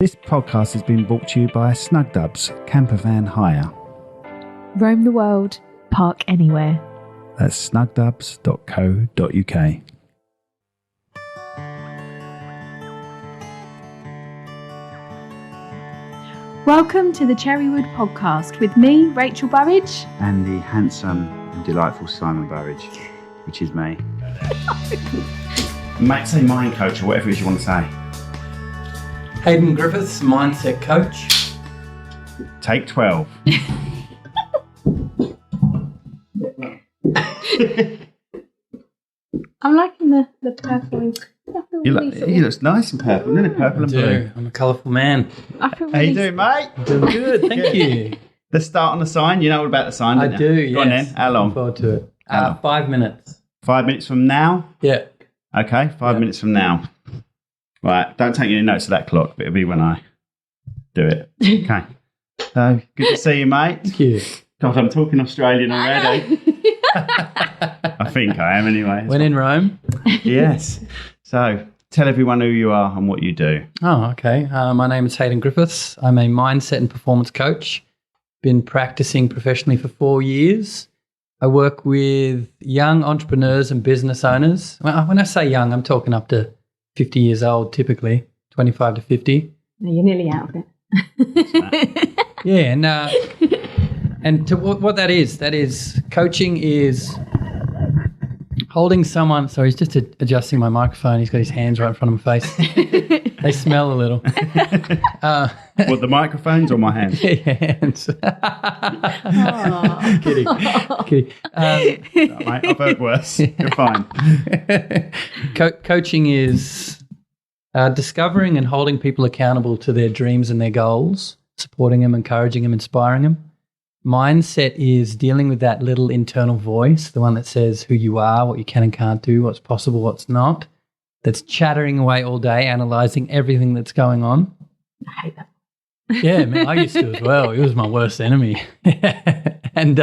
This podcast has been brought to you by Snugdubs Camper Van Hire. Roam the world, park anywhere. That's snugdubs.co.uk. Welcome to the Cherrywood Podcast with me, Rachel Burridge. And the handsome and delightful Simon Burridge, which is me. Mate, say mind coach or whatever it is you want to say. Haydn Griffiths, mindset coach. Take 12. I'm liking the purple. He looks nice in purple, isn't it? Purple and blue. I'm a colourful man. I feel How you doing, mate? Doing good, thank you. Let's start on the sign. You know all about the sign, don't I you? do, yes. Go on then. How long? Looking forward to it. How long? 5 minutes. 5 minutes from now? Yeah. Okay, 5 minutes from now. Right, don't take any notes of that clock, but it'll be when I do it. Okay. So, good to see you, mate. Thank you. God, I'm talking Australian already. I think I am anyway. When in Rome. Yes. So, tell everyone who you are and what you do. Oh, okay. My name is Haydn Griffiths. I'm a mindset and performance coach. Been practicing professionally for 4 years. I work with young entrepreneurs and business owners. Well, when I say young, I'm talking up to 50 years old, typically, 25 to 50. You're nearly out of it. Yeah, and to what that is coaching is holding someone. Sorry, he's just adjusting my microphone. He's got his hands right in front of my face. They smell a little. What, the microphones or my hands? Yeah, hands. Kidding. No, mate, I've heard worse. You're fine. Coaching is discovering and holding people accountable to their dreams and their goals, supporting them, encouraging them, inspiring them. Mindset is dealing with that little internal voice, the one that says who you are, what you can and can't do, what's possible, what's not, that's chattering away all day, analysing everything that's going on. I hate that. Yeah, man, I used to as well. It was my worst enemy. And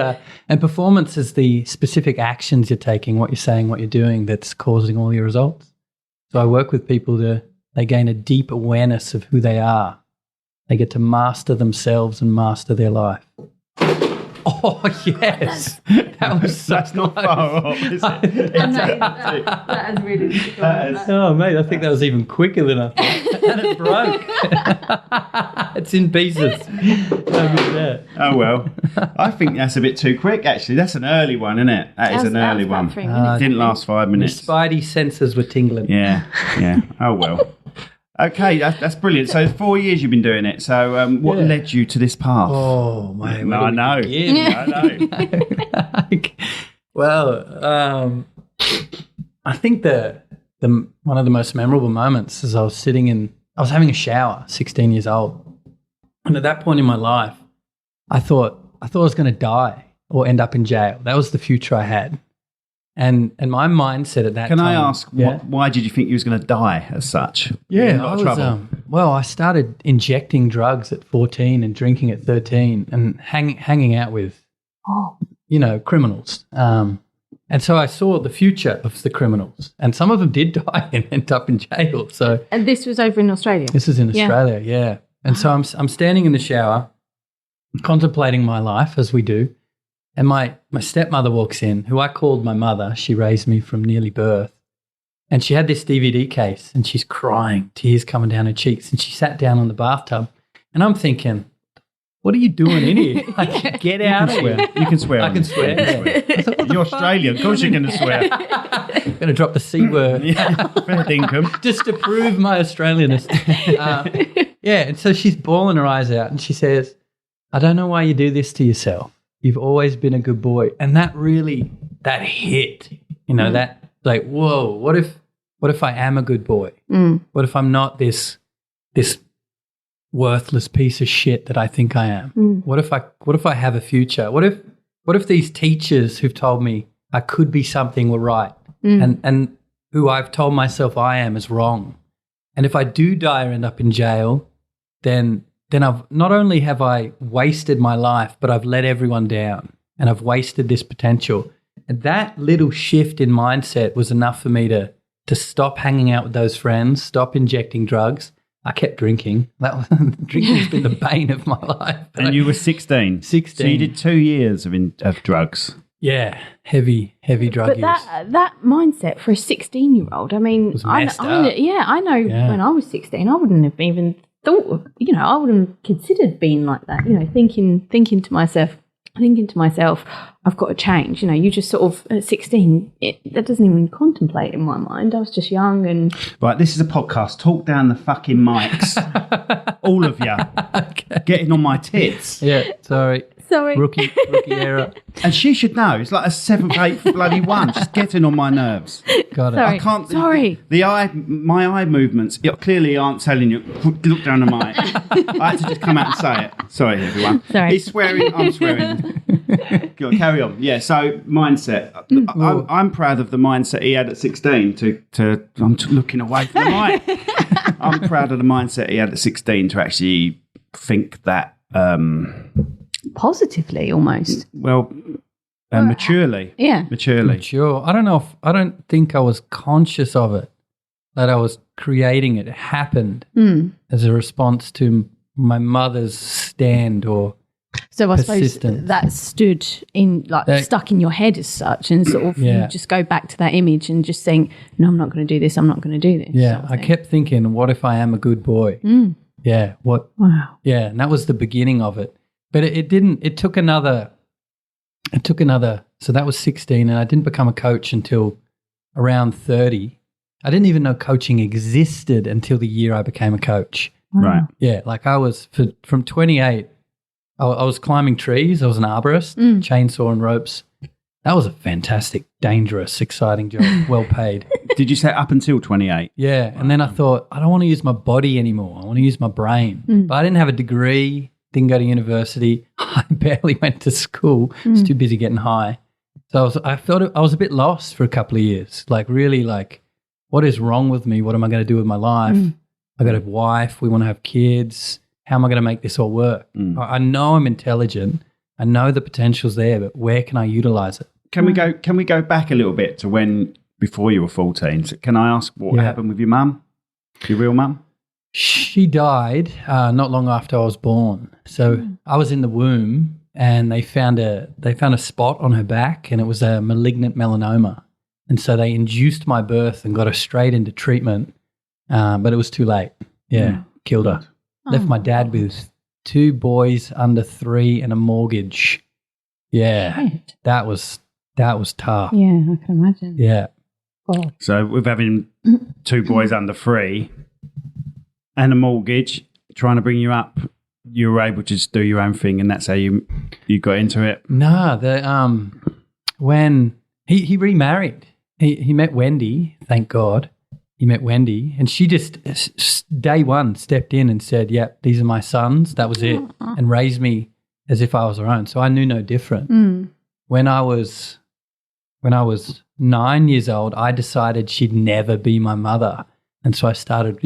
performance is the specific actions you're taking, what you're saying, what you're doing that's causing all your results. So I work with people they gain a deep awareness of who they are. They get to master themselves and master their life. Oh, yes. That was so That's not far off, is it? That is really difficult. Oh, mate, I think that was even quicker than I thought. And it broke. It's in pieces. Oh, well. I think that's a bit too quick, actually. That's an early one, isn't it? That is an early one. 3 minutes. Didn't last 5 My minutes. spidey senses were tingling. Yeah. Oh, well. Okay, that's brilliant. So 4 years you've been doing it. So what led you to this path? Oh, mate. No, I know. I know. Well, I think the one of the most memorable moments is I was having a shower, 16 years old. And at that point in my life, I thought I was going to die or end up in jail. That was the future I had. And my mindset at that time... Can I ask, why did you think you was going to die as such? Yeah, I started injecting drugs at 14 and drinking at 13 and hanging out with, criminals. And so I saw the future of the criminals. And some of them did die and end up in jail. So And this was over in Australia? This is in Australia, yeah. And so I'm standing in the shower, contemplating my life, as we do. And my stepmother walks in, who I called my mother. She raised me from nearly birth. And she had this DVD case and she's crying, tears coming down her cheeks. And she sat down on the bathtub. And I'm thinking, what are you doing in here? Like, get out of here. You can swear. I can swear. I thought, you're Australian. Of course you're going to swear. I'm going to drop the C word. Yeah, fair dinkum. Just to prove my Australianness. And so she's bawling her eyes out and she says, I don't know why you do this to yourself. You've always been a good boy. And that hit, that like, whoa, what if I am a good boy? What if I'm not this worthless piece of shit that I think I am? What if I have a future? What if these teachers who've told me I could be something were right and who I've told myself I am is wrong? And if I do die or end up in jail, then I've not only have I wasted my life, but I've let everyone down and I've wasted this potential. And that little shift in mindset was enough for me to stop hanging out with those friends, stop injecting drugs, I kept drinking. Drinking's been the bane of my life. And you were 16? 16. So you did 2 years of drugs? Yeah, heavy drug But use. that mindset for a 16-year-old, I mean, I know when I was 16, I wouldn't have even thought of, I wouldn't have considered being like that, thinking to myself, I've got to change. You just sort of, at 16, that doesn't even contemplate in my mind. I was just young and... Right, this is a podcast. Talk down the fucking mics. All of you. Okay. Getting on my tits. Yeah, sorry. Rookie error. And she should know. It's like a 7th, 8th bloody one. She's getting on my nerves. Got it. Sorry. I can't... Sorry. My eye movements clearly aren't telling you. Look down the mic. I had to just come out and say it. Sorry, everyone. Sorry. He's swearing. I'm swearing. Go on, carry on. Yeah, so mindset. I'm proud of the mindset he had at 16 I'm looking away from the mic. I'm proud of the mindset he had at 16 to actually think that... positively, almost. Maturely. Yeah. Maturely. Mature. I don't think I was conscious of it, that I was creating it. It happened as a response to my mother's stand or So I suppose persistence. that stood in, stuck in your head as such, and sort of you just go back to that image and just think, no, I'm not going to do this, I'm not going to do this. Yeah, sort of I thing. kept thinking, what if I am a good boy? Yeah, what? Wow. Yeah, and that was the beginning of it. But it didn't, it took another, so that was 16, and I didn't become a coach until around 30. I didn't even know coaching existed until the year I became a coach. Wow. Right. Yeah, like I was, from 28, I was climbing trees. I was an arborist, chainsaw and ropes. That was a fantastic, dangerous, exciting job, well paid. Did you say up until 28? Yeah, and then I thought, I don't want to use my body anymore. I want to use my brain. But I didn't have a degree, didn't go to university. I barely went to school. I was too busy getting high. So I thought I was a bit lost for a couple of years, really what is wrong with me? What am I going to do with my life? I got a wife. We want to have kids. How am I going to make this all work? I know I'm intelligent. I know the potential's there, but where can I utilize it? Can we go back a little bit to before you were 14? So can I ask what happened with your mum? Your real mum? She died not long after I was born. So I was in the womb, and they found a spot on her back, and it was a malignant melanoma. And so they induced my birth and got her straight into treatment, but it was too late. Yeah, killed her. Left my dad with 2 boys under 3 and a mortgage. Yeah, Right. that was tough. Yeah, I can imagine. Yeah. God. So with having 2 boys under 3 and a mortgage trying to bring you up, you were able to just do your own thing, and that's how you got into it? No, when he remarried, he met Wendy, thank God. He met Wendy, and she just, day one, stepped in and said, yep, these are my sons. That was it, and raised me as if I was her own. So I knew no different. When I was 9 years old, I decided she'd never be my mother. And so I started,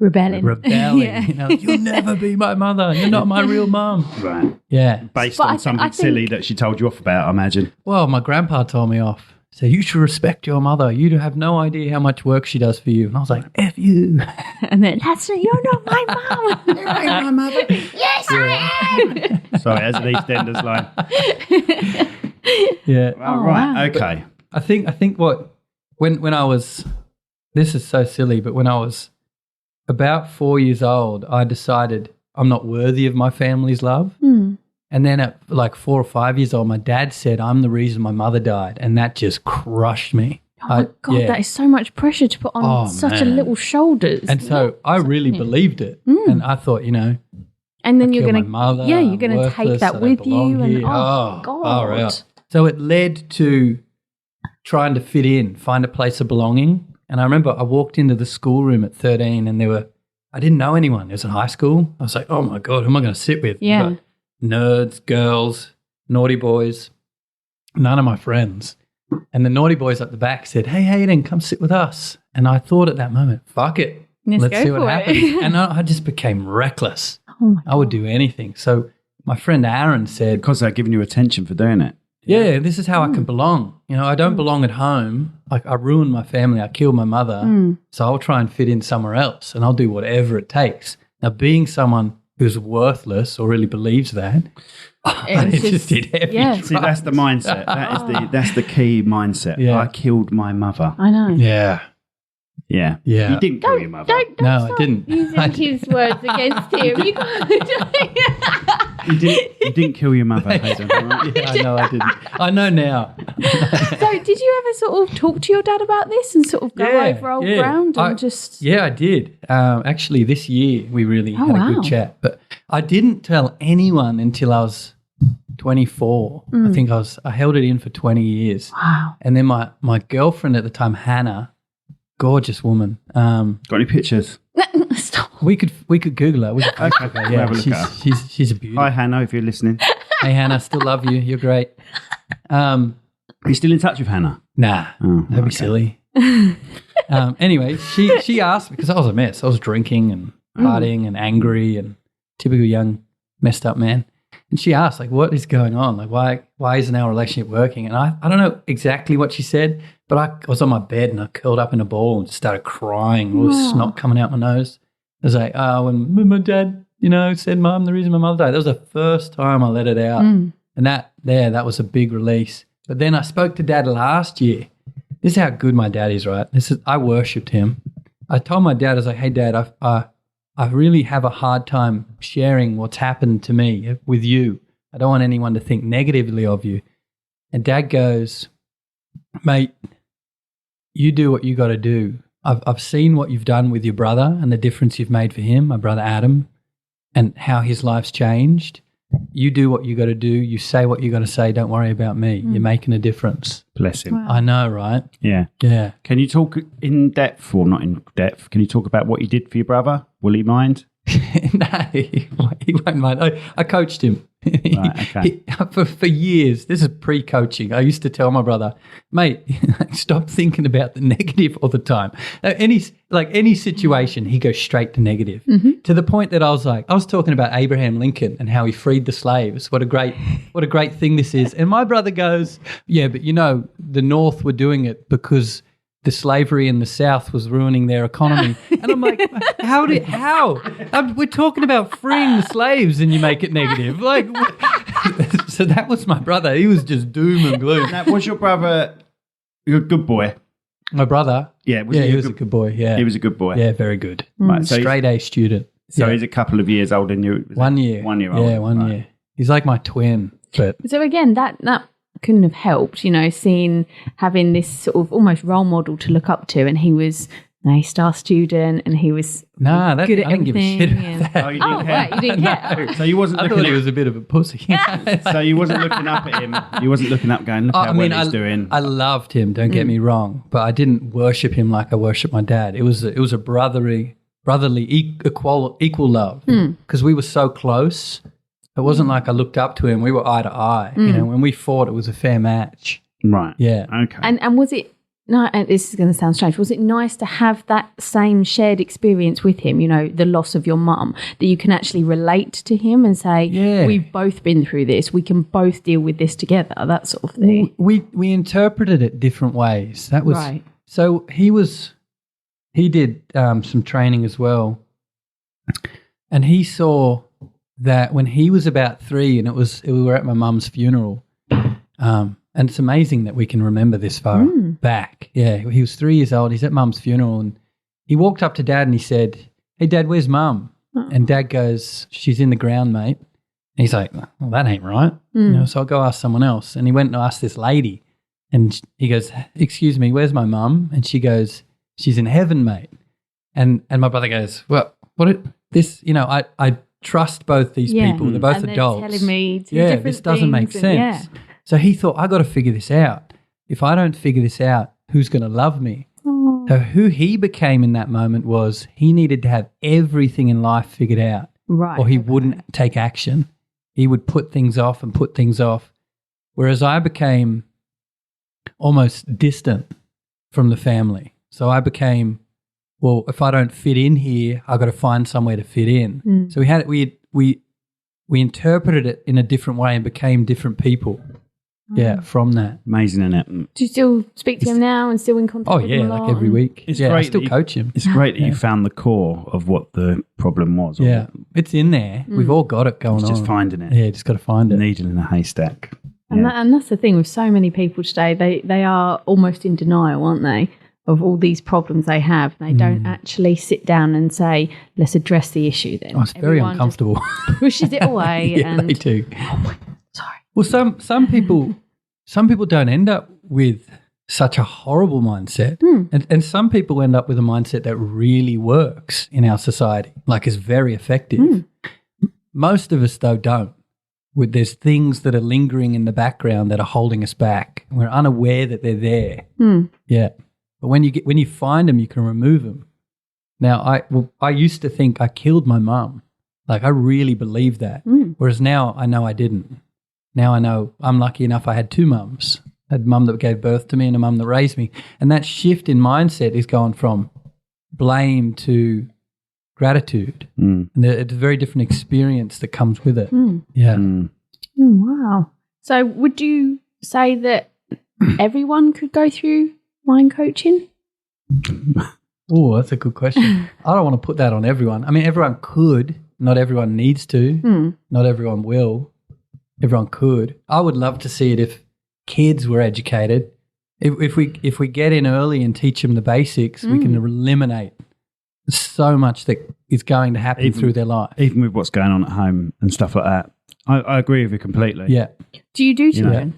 Rebelling. Yeah. You'll never be my mother. You're not my real mum. Right. Yeah. Based But on I something think- silly that she told you off about, I imagine. Well, my grandpa told me off. So you should respect your mother. You have no idea how much work she does for you. And I was like, F you. And then, you're not my mum. You ain't my mother. Yes, I am. Sorry, as an EastEnders line. Yeah. Oh, right, wow. okay. I think when I was, this is so silly, but when I was about 4 years old, I decided I'm not worthy of my family's love. And then at 4 or 5 years old, my dad said, I'm the reason my mother died. And that just crushed me. Oh my God, that is so much pressure to put on such a man. little shoulders. And so I really believed it. And I thought, and then you're kill going my mother, you're going to take worthless, that I with don't belong you. And here. oh, far God. out. So it led to trying to fit in, find a place of belonging. And I remember I walked into the schoolroom at 13 and I didn't know anyone. It was in high school. I was like, oh my God, who am I going to sit with? Yeah. But nerds, girls, naughty boys, none of my friends. And the naughty boys at the back said, hey, Haydn, come sit with us. And I thought at that moment, fuck it. Let's go see what for happens. it. And I just became reckless. Oh my I would do anything. So my friend Aaron said, Because they're giving you attention for doing it. Yeah, this is how I can belong. You know, I don't belong at home. Like, I ruined my family. I killed my mother. So I'll try and fit in somewhere else, and I'll do whatever it takes. Now, being someone who's worthless or really believes that, I just did everything. See, that's the mindset. That's the key mindset. Yeah. I killed my mother. I know. Yeah. Yeah. Yeah. You didn't kill your mother. Don't No, I stop didn't. using his words against him. You didn't kill your mother, Haydn. All right? Yeah, I know I didn't. I know now. So, did you ever sort of talk to your dad about this and sort of go over old ground and just? Yeah, I did. Actually, this year we really had a good chat. But I didn't tell anyone until I was 24. I think I held it in for 20 years. Wow. And then my girlfriend at the time, Hannah, gorgeous woman. Got any pictures? Stop. We could Google her. Okay, We'll have a look at her. She's a beauty. Hi, Hannah, if you're listening. Hey, Hannah, still love you. You're great. Are you still in touch with Hannah? Nah, don't be silly. Anyway, she asked, because I was a mess. I was drinking and partying and angry and typical young messed up man. And she asked, like, what is going on? Like, why isn't our relationship working? And I don't know exactly what she said, but I was on my bed and I curled up in a ball and just started crying, all this snot coming out my nose. I was like, when my dad, said, Mum, the reason my mother died, that was the first time I let it out. And that was a big release. But then I spoke to Dad last year. This is how good my dad is, right? I worshipped him. I told my dad, I was like, hey, Dad, I really have a hard time sharing what's happened to me with you. I don't want anyone to think negatively of you. And Dad goes, mate, you do what you got to do. I've seen what you've done with your brother and the difference you've made for him, my brother Adam, and how his life's changed. You do what you got to do. You say what you got to say. Don't worry about me. You're making a difference. Bless him. Wow. I know, right? Yeah. Yeah. Can you talk in depth, or not in depth, can you talk about what you did for your brother? Will he mind? No, he won't mind. I coached him. Right, okay. For years. This is pre-coaching. I used to tell my brother, mate, stop thinking about the negative all the time. Any situation, he goes straight to negative. To the point that I was talking about Abraham Lincoln and how he freed the slaves. What a great thing this is. And my brother goes, yeah, but the North were doing it because the slavery in the South was ruining their economy. And I'm like, how? We're talking about freeing the slaves and you make it negative. Like, so that was my brother. He was just doom and gloom. Now, was your brother a good boy? My brother? Yeah. He was a good boy, yeah. He was a good boy? Yeah, very good. Right, so straight A student. So he's a couple of years older than you? 1 year. 1 year old? Yeah, 1 year. He's like my twin. But So again, that couldn't have helped, having this sort of almost role model to look up to, and he was an A-star student, and he was good at I didn't give a shit everything. about that. Oh, you didn't care? Right, you didn't care. So you wasn't I looking thought at he was a bit of a pussy. So you wasn't looking up at him. You wasn't looking up going, look how well he's doing. I loved him, don't get me wrong, but I didn't worship him like I worship my dad. It was a brotherly equal love, because we were so close. It wasn't like I looked up to him. We were eye to eye. When we fought, it was a fair match. Right. Yeah. Okay. And was it, no, and this is going to sound strange, was it nice to have that same shared experience with him, the loss of your mum, that you can actually relate to him and say, we've both been through this, we can both deal with this together, that sort of thing? We interpreted it different ways. That was right. So he did some training as well, and he saw that when he was about 3, and we were at my mum's funeral, and it's amazing that we can remember this far back. Yeah, he was 3 years old. He's at Mum's funeral, and he walked up to Dad and he said, "Hey, Dad, where's Mum?" And Dad goes, "She's in the ground, mate." And he's like, "Well, that ain't right." So I'll go ask someone else. And he went and asked this lady, and he goes, "Excuse me, where's my mum?" And she goes, "She's in heaven, mate." And my brother goes, "Well, I trust both these people. They're both and adults. They're telling me different this doesn't make things sense." So he thought, I got to figure this out. If I don't figure this out, who's going to love me? So who he became in that moment was he needed to have everything in life figured out, right, or he wouldn't take action. He would put things off and put things off. Whereas I became almost distant from the family. So I became, well, if I don't fit in here, I've got to find somewhere to fit in. So we interpreted it in a different way and became different people. Yeah, from that. Amazing, isn't it? Do you still speak to him now and still in contact with him a lot? Like every week. It's I great still coach him. It's great that you found the core of what the problem was. Yeah, it's in there. We've all got it going on. Just finding it. Yeah, just got to find it. Needle in a haystack. And that's the thing with so many people today. They are almost in denial, aren't they, of all these problems they have. They don't actually sit down and say, let's address the issue then. Oh, it's very uncomfortable. Just pushes it away. Yeah, and they do. Oh my, sorry. Well, some people don't end up with such a horrible mindset, and some people end up with a mindset that really works in our society, like is very effective. Most of us, though, don't. There's things that are lingering in the background that are holding us back. We're unaware that they're there. Yeah, but when you find them, you can remove them. Now, I used to think I killed my mum. Like, I really believed that. Whereas now I know I didn't. Now I know I'm lucky enough I had two mums. I had a mum that gave birth to me and a mum that raised me. And that shift in mindset is going from blame to gratitude. And it's a very different experience that comes with it. Yeah. Wow. So would you say that everyone could go through mind coaching? Oh, that's a good question. I don't want to put that on everyone. I mean, everyone could. Not everyone needs to. Not everyone will. Everyone could. I would love to see it if kids were educated. If we get in early and teach them the basics, we can eliminate so much that is going to happen through their life. Even with what's going on at home and stuff like that. I agree with you completely. Yeah. Do you do children?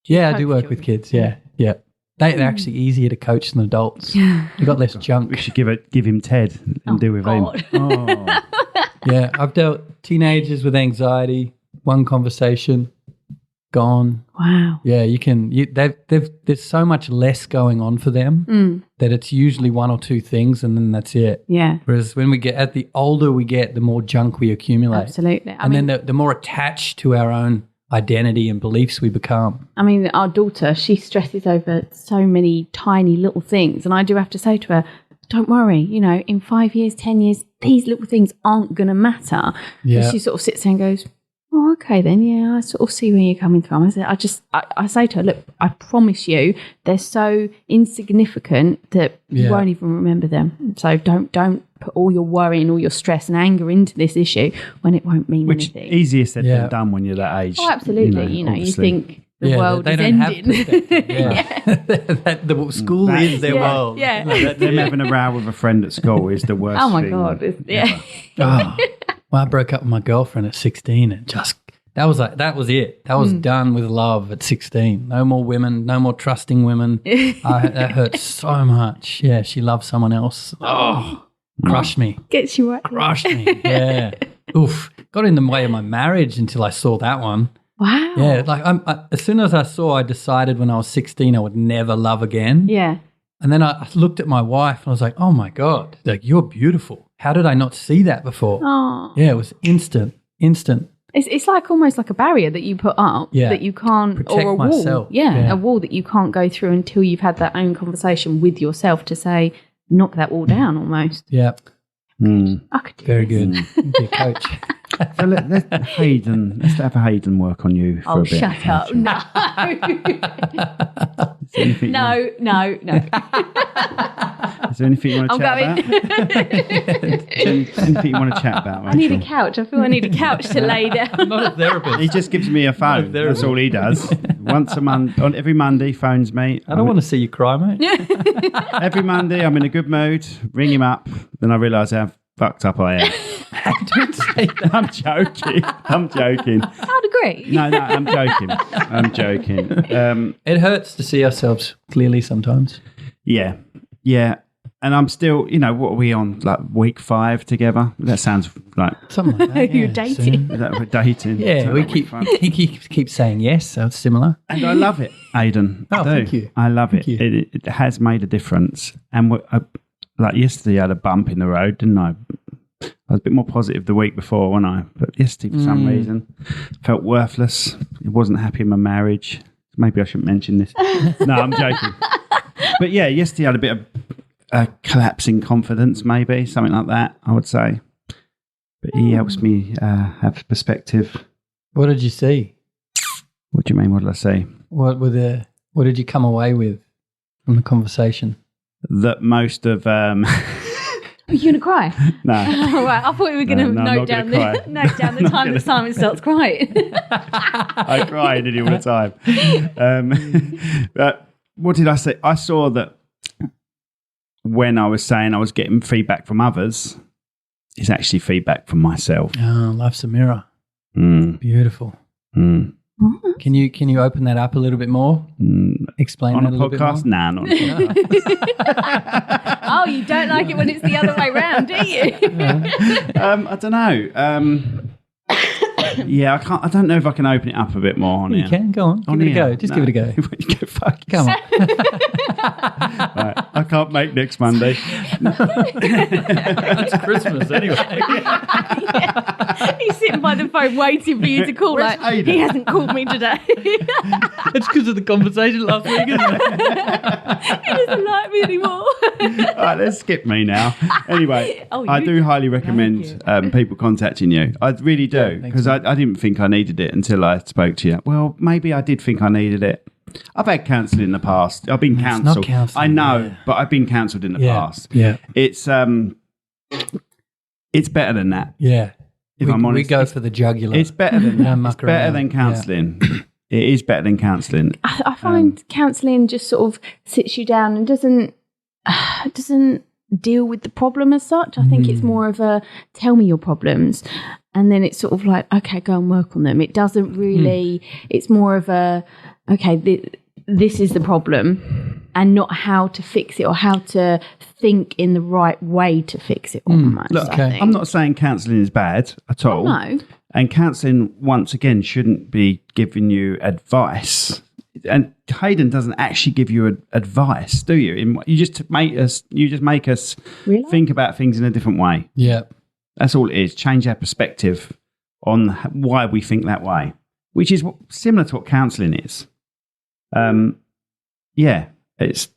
Yeah, I do work with kids. Yeah. They're actually easier to coach than adults. You've got less junk. We should give him Ted and deal with him. Oh. Yeah, I've dealt teenagers with anxiety. One conversation, gone. Wow. Yeah, there's so much less going on for them that it's usually one or two things and then that's it. Yeah. Whereas when the older we get, the more junk we accumulate. Absolutely. Then the more attached to our own identity and beliefs we become. I mean, our daughter, she stresses over so many tiny little things. And I do have to say to her, don't worry, in 5 years, 10 years, these little things aren't going to matter. Yeah. And she sort of sits there and goes, oh, okay then, yeah, I sort of see where you're coming from. I say to her, look, I promise you, they're so insignificant that you won't even remember them. So don't put all your worry and all your stress and anger into this issue when it won't mean anything. Which easier said than done when you're that age. Oh, absolutely. You think the world is ending. The school is their world. Yeah. Them having a row with a friend at school is the worst thing. Oh, my God. Well, I broke up with my girlfriend at 16 and that was it. That was done with love at 16. No more women, no more trusting women. That hurt so much. Yeah, she loved someone else. Oh, crushed me. Gets you right. Crushed me. Yeah. Oof. Got in the way of my marriage until I saw that one. Wow. Yeah, like as soon as I decided when I was 16 I would never love again. Yeah. And then I looked at my wife and I was like, oh my God, like you're beautiful. How did I not see that before? Oh. Yeah, it was instant. It's like almost like a barrier that you put up that you can't, protect or a myself. wall. Yeah, a wall that you can't go through until you've had that own conversation with yourself to say, knock that wall down almost. Yeah. I could do Very this. good. Be a coach. So let's have a Hayden work on you for a bit. Shut up. No. No. Is there anything you want to chat about? Anything you want to chat about, Rachel? I need a couch. I feel I need a couch to lay down. I'm not a therapist. He just gives me a phone. That's all he does. Once a month, on every Monday, phones me. I don't want to see you cry, mate. Every Monday, I'm in a good mood. Ring him up. Then I realise how fucked up I am. Don't say that. I'm joking. I'd agree. No, I'm joking. It hurts to see ourselves clearly sometimes. Yeah. And I'm still, what are we on, like week 5 together? That sounds like something like that. You're dating. We're dating. Yeah, he keeps saying yes, so it's similar. And I love it, Aidan. Oh, thank you. I love it. It has made a difference. And like yesterday, I had a bump in the road, didn't I? I was a bit more positive the week before, wasn't I? But yesterday, for some reason, felt worthless. I wasn't happy in my marriage. Maybe I shouldn't mention this. No, I'm joking. But yeah, yesterday I had a bit of collapsing confidence, maybe, something like that, I would say. But he helps me have perspective. What did you see? What do you mean? What did I say? What did you come away with from the conversation? That most of... Are you going to cry? No. Oh, right. I thought we were going to note down the time that Simon starts crying. I cry nearly all the time. But what did I say? I saw that when I was saying I was getting feedback from others, it's actually feedback from myself. Oh, life's a mirror. Beautiful. Can you open that up a little bit more? Explain on that a little podcast? bit more? Nah, not on a podcast. Oh, you don't like it when it's the other way round, do you? I don't know. Yeah, I don't know if I can open it up a bit more on You here. can, go on. Give it a go. Just give it a go. Go fuck. Come on. Right, I can't make next Monday. That's Christmas anyway. He's sitting by the phone waiting for you to call. Where's Like, Haydn? he hasn't called me today. It's because of the conversation last week, isn't it? He doesn't like me anymore. All right, let's skip me now. Anyway, I do highly recommend people contacting you. I really do, because I didn't think I needed it until I spoke to you. Well, maybe I did think I needed it. I've had counselling in the past. I've been counselled. I know, but I've been counselled in the past. Yeah. It's better than that. Yeah. If I'm honest, we go for the jugular. It's better than that. muck It's better around. than counselling. It is better than counselling. I find counselling just sort of sits you down and doesn't deal with the problem as such. I think it's more of a tell me your problems, and then it's sort of like, okay, go and work on them. It doesn't really. It's more of a okay, this is the problem, and not how to fix it or how to think in the right way to fix it. Almost. Look, I think. I'm not saying counselling is bad at all. No. And counselling, once again, shouldn't be giving you advice. And Haydn doesn't actually give you advice, do you? You just make us Really? think about things in a different way. Yeah. That's all it is. Change our perspective on why we think that way, which is similar to what counselling is. Yeah, it's.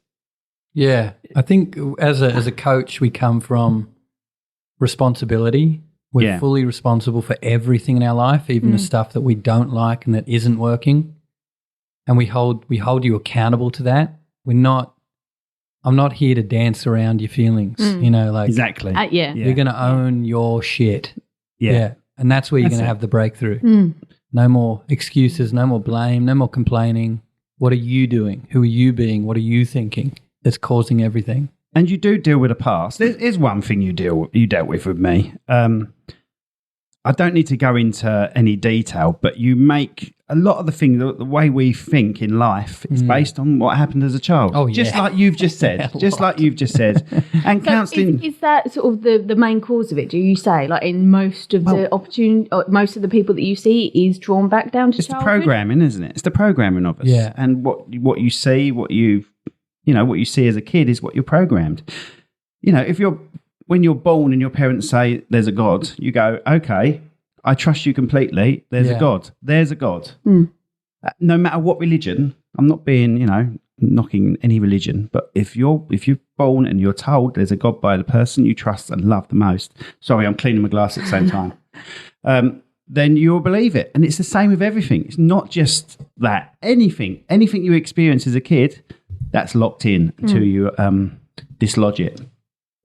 Yeah, I think as a coach, we come from responsibility. We're fully responsible for everything in our life, even the stuff that we don't like and that isn't working. And we hold you accountable to that. I'm not here to dance around your feelings. You know, like Exactly. you're going to own your shit. Yeah. And that's where you're going to have the breakthrough. No more excuses, no more blame, no more complaining. What are you doing? Who are you being? What are you thinking that's causing everything? And you do deal with the past. There's one thing you dealt with me. I don't need to go into any detail, but you make a lot of the things, the way we think in life is based on what happened as a child. Oh, yeah. Just like you've just said. And So counselling. is that sort of the main cause of it? Do you say, like, in most of the opportunity, or most of the people that you see, is drawn back down to It's the childhood? programming, isn't it? It's the programming of us. Yeah. And what you see, what you see as a kid is what you're programmed. You know, when you're born and your parents say there's a God, you go, okay, I trust you completely. There's a God. There's a God. No matter what religion, I'm not being, knocking any religion, but if you're born and you're told there's a God by the person you trust and love the most, sorry, I'm cleaning my glass at the same time, then you'll believe it. And it's the same with everything. It's not just that. Anything you experience as a kid, that's locked in until you dislodge it.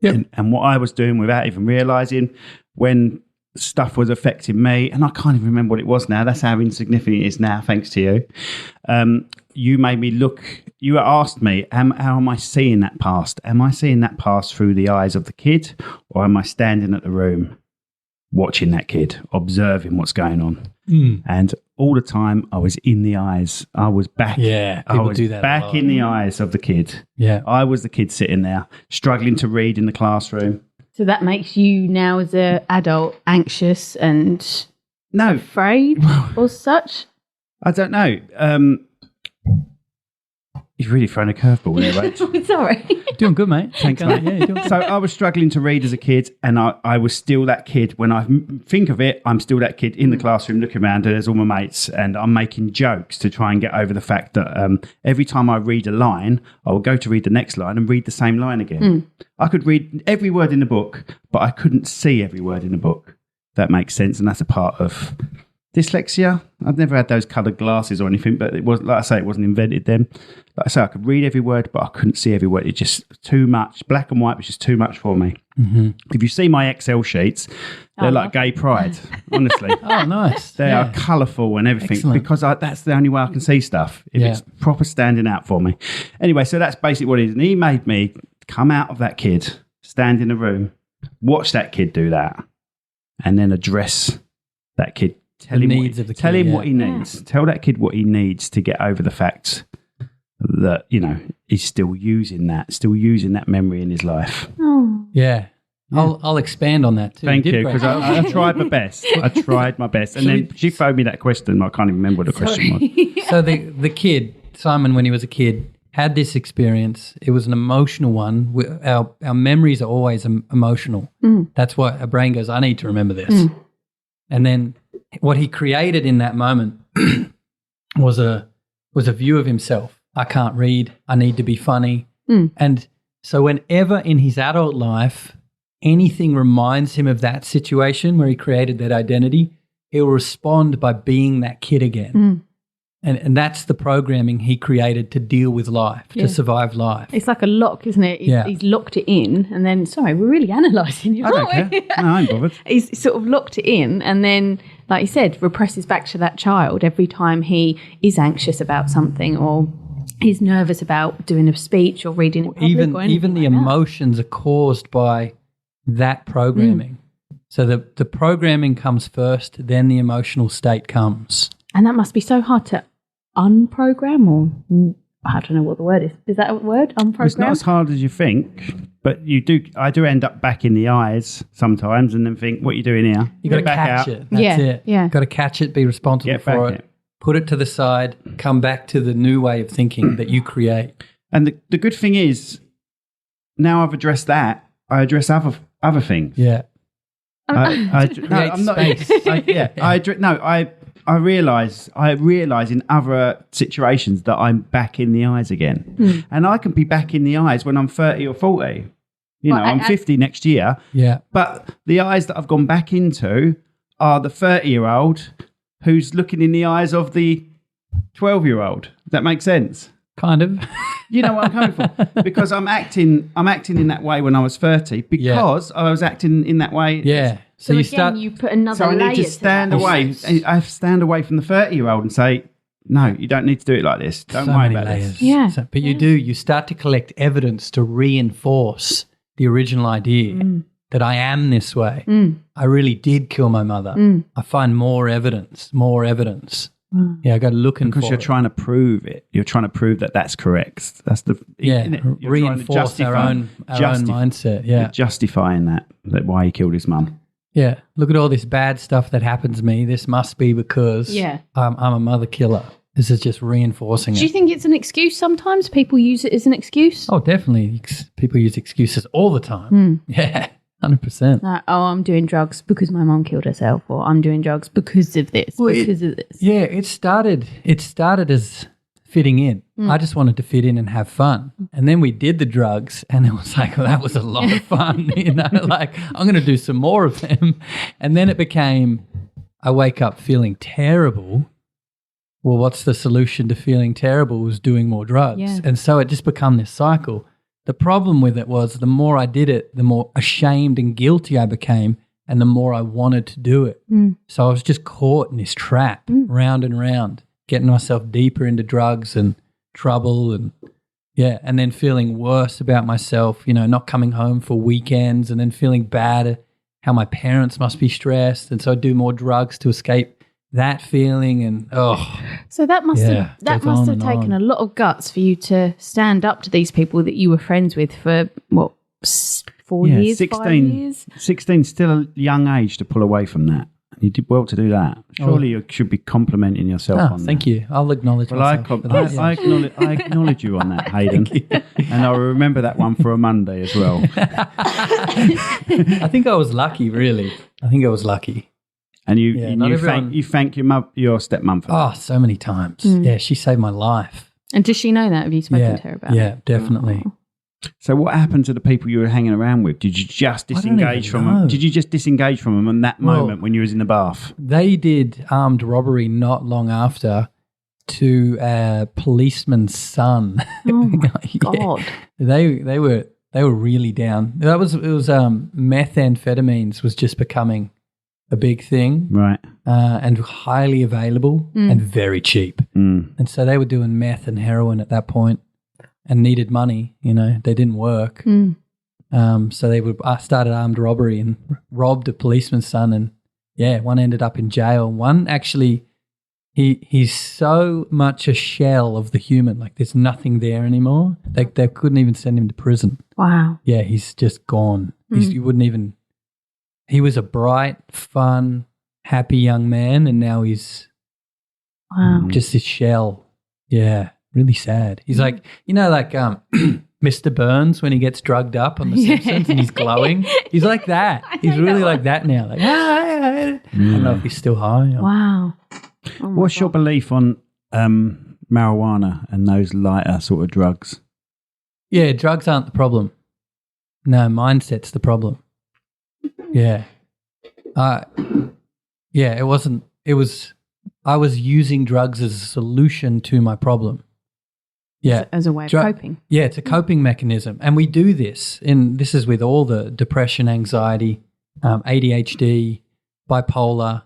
Yep. And what I was doing without even realising, when stuff was affecting me, and I can't even remember what it was now. That's how insignificant it is now, thanks to you. You made me look, you asked me, how am I seeing that past? Am I seeing that past through the eyes of the kid, or am I standing at the room watching that kid, observing what's going on? And all the time I was in the eyes. I was back. Yeah, I was do that a back lot. in the eyes of the kid. Yeah. I was the kid sitting there, struggling to read in the classroom. So that makes you now, as an adult, anxious and No, afraid or such? I don't know. You've really thrown a curveball there, Rach. Sorry. Doing good, mate. Thanks, Yeah, mate. you're doing good. So I was struggling to read as a kid, and I was still that kid. When I think of it, I'm still that kid in the classroom looking around, and there's all my mates, and I'm making jokes to try and get over the fact that every time I read a line, I will go to read the next line and read the same line again. I could read every word in the book, but I couldn't see every word in the book. If that makes sense, and that's a part of dyslexia. I've never had those coloured glasses or anything, but it was, like I say, it wasn't invented then. Like I say, I could read every word, but I couldn't see every word. It's just too much. Black and white was just too much for me. Mm-hmm. If you see my Excel sheets, they're like gay pride, honestly. Oh, nice. They are colourful and everything. Excellent. Because that's the only way I can see stuff. If it's proper standing out for me. Anyway, so that's basically what it is. And he made me come out of that kid, stand in a room, watch that kid do that, and then address that kid. Tell him what he needs. Tell that kid what he needs to get over the fact that, you know, he's still using that memory in his life. Oh. Yeah. I'll expand on that too. Thank you, because I tried my best. And then she phoned me that question. I can't even remember what the question was. So the kid, Simon, when he was a kid, had this experience. It was an emotional one. Our memories are always emotional. That's why our brain goes, I need to remember this. And then what he created in that moment was a view of himself. I can't read. I need to be funny. And so whenever in his adult life anything reminds him of that situation where he created that identity, he'll respond by being that kid again. And that's the programming he created to deal with life, to survive life. It's like a lock, isn't it? He's locked it in, and then, sorry, we're really analysing you, aren't we? No, I ain't bothered. He's sort of locked it in, and then, like you said, represses back to that child every time he is anxious about something or he's nervous about doing a speech or reading in public or anything even the like emotions are caused by that programming. So the programming comes first, then the emotional state comes. And that must be so hard to unprogram, or I don't know what the word is. Is that a word? Unprogram? It's not as hard as you think, but I do end up back in the eyes sometimes and then think, what are you doing here? You got to catch it. That's it. Yeah. Got to catch it, be responsible for it. Put it to the side, come back to the new way of thinking that you create. And the good thing is, now I've addressed that, I address other things. Yeah. I realise in other situations that I'm back in the eyes again. And I can be back in the eyes when I'm 30 or 40. You know, I'm 50 next year. Yeah. But the eyes that I've gone back into are the 30-year-old who's looking in the eyes of the 12-year-old. Does that make sense? Kind of. You know what I'm coming from? Because I'm acting in that way when I was 30 because I was acting in that way. Yeah. So you put another layer. So I need to stand away. I stand away from the 30-year-old and say, no, you don't need to do it like this. Don't worry about this. Yeah. But you do. You start to collect evidence to reinforce the original idea that I am this way. I really did kill my mother. I find more evidence. Yeah, I go looking because for you're trying to prove it. You're trying to prove that that's correct. That's the reinforce our own mindset. Yeah, you're justifying that why he killed his mum. Yeah, look at all this bad stuff that happens to me. This must be because I'm a mother killer. This is just reinforcing it. Do you think it's an excuse sometimes? People use it as an excuse? Oh, definitely. People use excuses all the time. Yeah, 100%. Like, I'm doing drugs because my mum killed herself, or I'm doing drugs because of this, of this. Yeah, it started as fitting in. I just wanted to fit in and have fun. And then we did the drugs and it was like, well, that was a lot of fun. You know, like I'm going to do some more of them. And then it became, I wake up feeling terrible. Well, what's the solution to feeling terrible was doing more drugs. Yeah. And so it just became this cycle. The problem with it was the more I did it, the more ashamed and guilty I became and the more I wanted to do it. So I was just caught in this trap round and round, getting myself deeper into drugs and trouble and then feeling worse about myself, you know, not coming home for weekends and then feeling bad how my parents must be stressed. And so I do more drugs to escape that feeling and So that must have taken a lot of guts for you to stand up to these people that you were friends with for 4 years, 16, 5 years? 16 still a young age to pull away from that. You did well to do that. Surely you should be complimenting yourself on that. Thank you. I'll acknowledge myself. I acknowledge you on that, Haydn. And I'll remember that one for a Monday as well. I think I was lucky, really. And you thank your stepmom for that. Oh, so many times. Yeah, she saved my life. And does she know that? Have you spoken to her about it? Yeah, definitely. So what happened to the people you were hanging around with? Did you just disengage from them? Did you just disengage from them in that moment when you was in the bath? They did armed robbery not long after to a policeman's son. Oh my God. They were really down. It was methamphetamines was just becoming a big thing. Right. And highly available and very cheap. And so they were doing meth and heroin at that point. And needed money, they didn't work. So they started armed robbery and robbed a policeman's son. And one ended up in jail. One actually, he's so much a shell of the human, like there's nothing there anymore. They couldn't even send him to prison. Wow. Yeah, he's just gone. You wouldn't even. He was a bright, fun, happy young man, and now he's just this shell. Yeah. Really sad. He's like, Mr. Burns when he gets drugged up on The Simpsons and he's glowing. He's like that. He's really like that now. Like, I don't know if he's still high. Wow. What's your belief on marijuana and those lighter sort of drugs? Yeah, drugs aren't the problem. No, mindset's the problem. Yeah. It wasn't. It was. I was using drugs as a solution to my problem. Yeah. As a way of coping. Yeah, it's a coping mechanism. And we do this, and this is with all the depression, anxiety, ADHD, bipolar.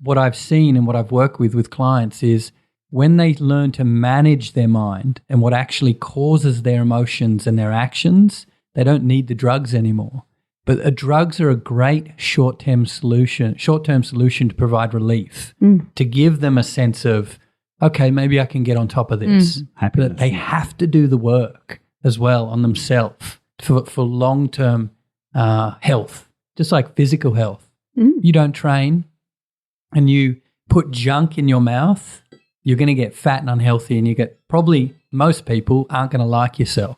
What I've seen and what I've worked with clients is when they learn to manage their mind and what actually causes their emotions and their actions, they don't need the drugs anymore. But drugs are a great short-term solution to provide relief, to give them a sense of, okay, maybe I can get on top of this. But they have to do the work as well on themselves for long-term health, just like physical health. You don't train and you put junk in your mouth, you're going to get fat and unhealthy, and most people aren't going to like yourself.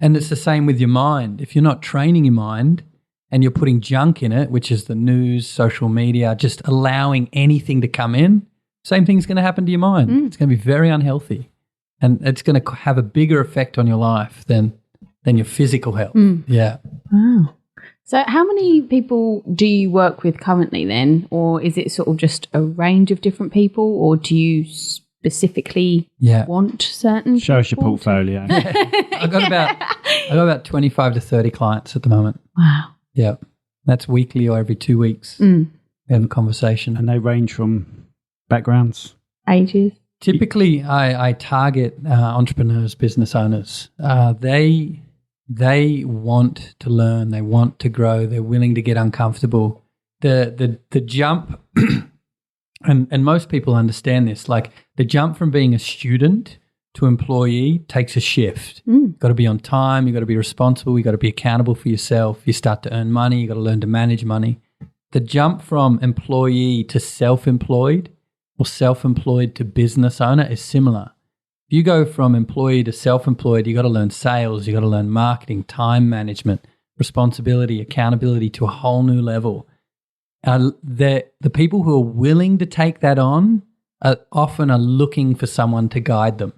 And it's the same with your mind. If you're not training your mind and you're putting junk in it, which is the news, social media, just allowing anything to come in, same thing's going to happen to your mind. It's going to be very unhealthy, and it's going to have a bigger effect on your life than your physical health. Yeah. Wow. So how many people do you work with currently then, or is it sort of just a range of different people, or do you specifically want certain Show us your portfolio. I got about 25 to 30 clients at the moment. Wow. Yeah. That's weekly or every 2 weeks. We have a conversation. And they range from backgrounds? Ages? Typically, I target entrepreneurs, business owners. They want to learn. They want to grow. They're willing to get uncomfortable. The jump, and most people understand this, like the jump from being a student to employee takes a shift. You've got to be on time. You've got to be responsible. You've got to be accountable for yourself. You start to earn money. You've got to learn to manage money. The jump from employee to self-employed or self-employed to business owner is similar. If you go from employee to self-employed, you got to learn sales, you got to learn marketing, time management, responsibility, accountability to a whole new level. The people who are willing to take that on are often looking for someone to guide them.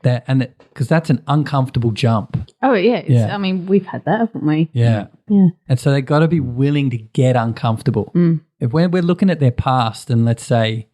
Because that's an uncomfortable jump. Oh, yeah. I mean, we've had that, haven't we? Yeah. And so they've got to be willing to get uncomfortable. If we're looking at their past and let's say,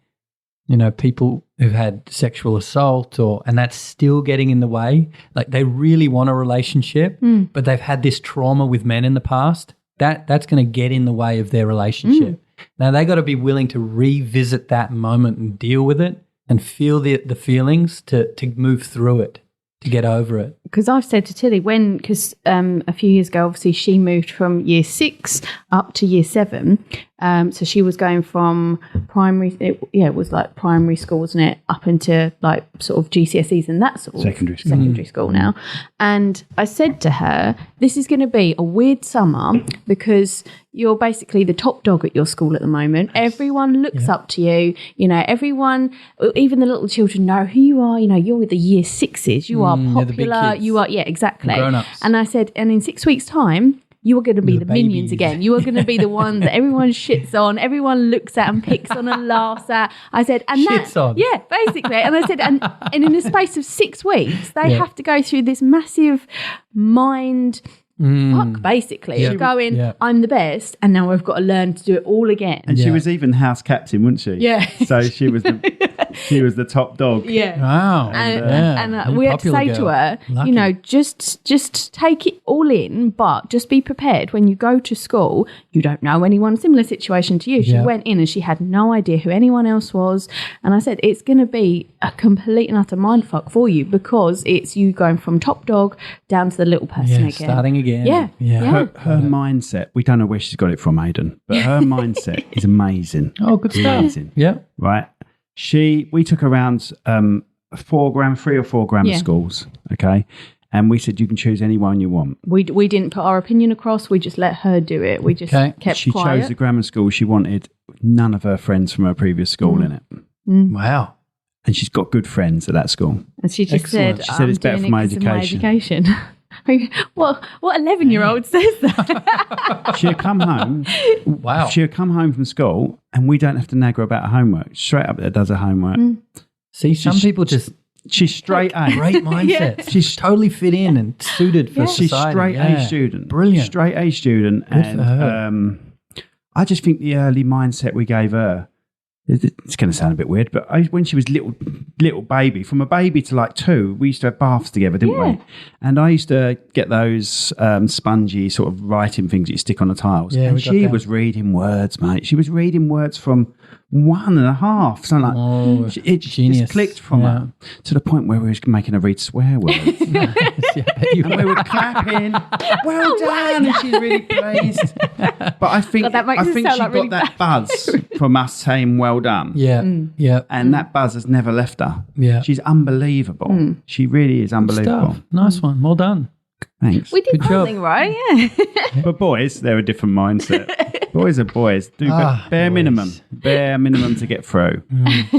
people who've had sexual assault and that's still getting in the way, like they really want a relationship, but they've had this trauma with men in the past, that's going to get in the way of their relationship. Now they got to be willing to revisit that moment and deal with it and feel the feelings to move through it, to get over it. Because I've said to Tilly, because a few years ago, obviously she moved from year 6 up to year 7. So she was going from primary, it was like primary school, wasn't it, up into like sort of GCSEs and that sort of secondary school now. And I said to her, this is going to be a weird summer because you're basically the top dog at your school at the moment. Everyone looks up to you. Everyone, even the little children know who you are. You're the year 6s. You are popular. You are, exactly. Grown-ups. And I said, and in 6 weeks' time, you are going to be The the minions babies. again. You are going to be the ones that everyone shits on, everyone looks at and picks on and laughs at. I said, and Shits on. yeah, basically. And I said, and in the space of 6 weeks, they have to go through this massive mind fuck, basically, of going, I'm the best, and now I've got to learn to do it all again. And she was even house captain, wasn't she? Yeah. So she was the top dog. Yeah. Wow. And we had to say to her, Lucky. you know, just take it all in, but just be prepared when you go to school. You don't know anyone, similar situation to you. She went in and she had no idea who anyone else was. And I said, it's going to be a complete and utter mindfuck for you because it's you going from top dog down to the little person again. Starting again. Yeah. Her mindset, we don't know where she's got it from, Haydn, but her mindset is amazing. Oh, good stuff. Amazing. Yeah. Right. We took her around 3 or 4 grammar schools, okay? And we said, you can choose any one you want. We didn't put our opinion across. We just let her do it. We just kept She quiet. chose the grammar school she wanted. None of her friends from her previous school in it. Wow. And she's got good friends at that school. And she just Excellent. said, She said it's better for my education. What 11-year-old says that? She'll come home. Wow. She'll come home from school and we don't have to nag her about her homework. Straight up there does her homework. See, some people just She's straight A. great mindset. She's totally fit in and suited for She's society. straight A student. Brilliant. Straight A student. Good And for her. I just think the early mindset we gave her, it's going to sound a bit weird, but when she was little baby, from a baby to like 2, we used to have baths together, didn't we? And I used to get those spongy sort of writing things that you stick on the tiles. Yeah, and we got she them. was reading words, mate. She was reading words from 1.5. So like, it genius. just clicked from her to the point where we was making her read swear words. And we were clapping. Well done. And she's really pleased. But I think, that makes I it think sound she like got really that buzz from us saying well done. Yeah. And that buzz has never left her. Yeah. She's unbelievable. She really is unbelievable. Stuff. Nice one. Well done. Thanks. We did Good job. something right, yeah. But boys, they're a different mindset. Boys are boys. Do bare boys. minimum. Bare minimum to get through.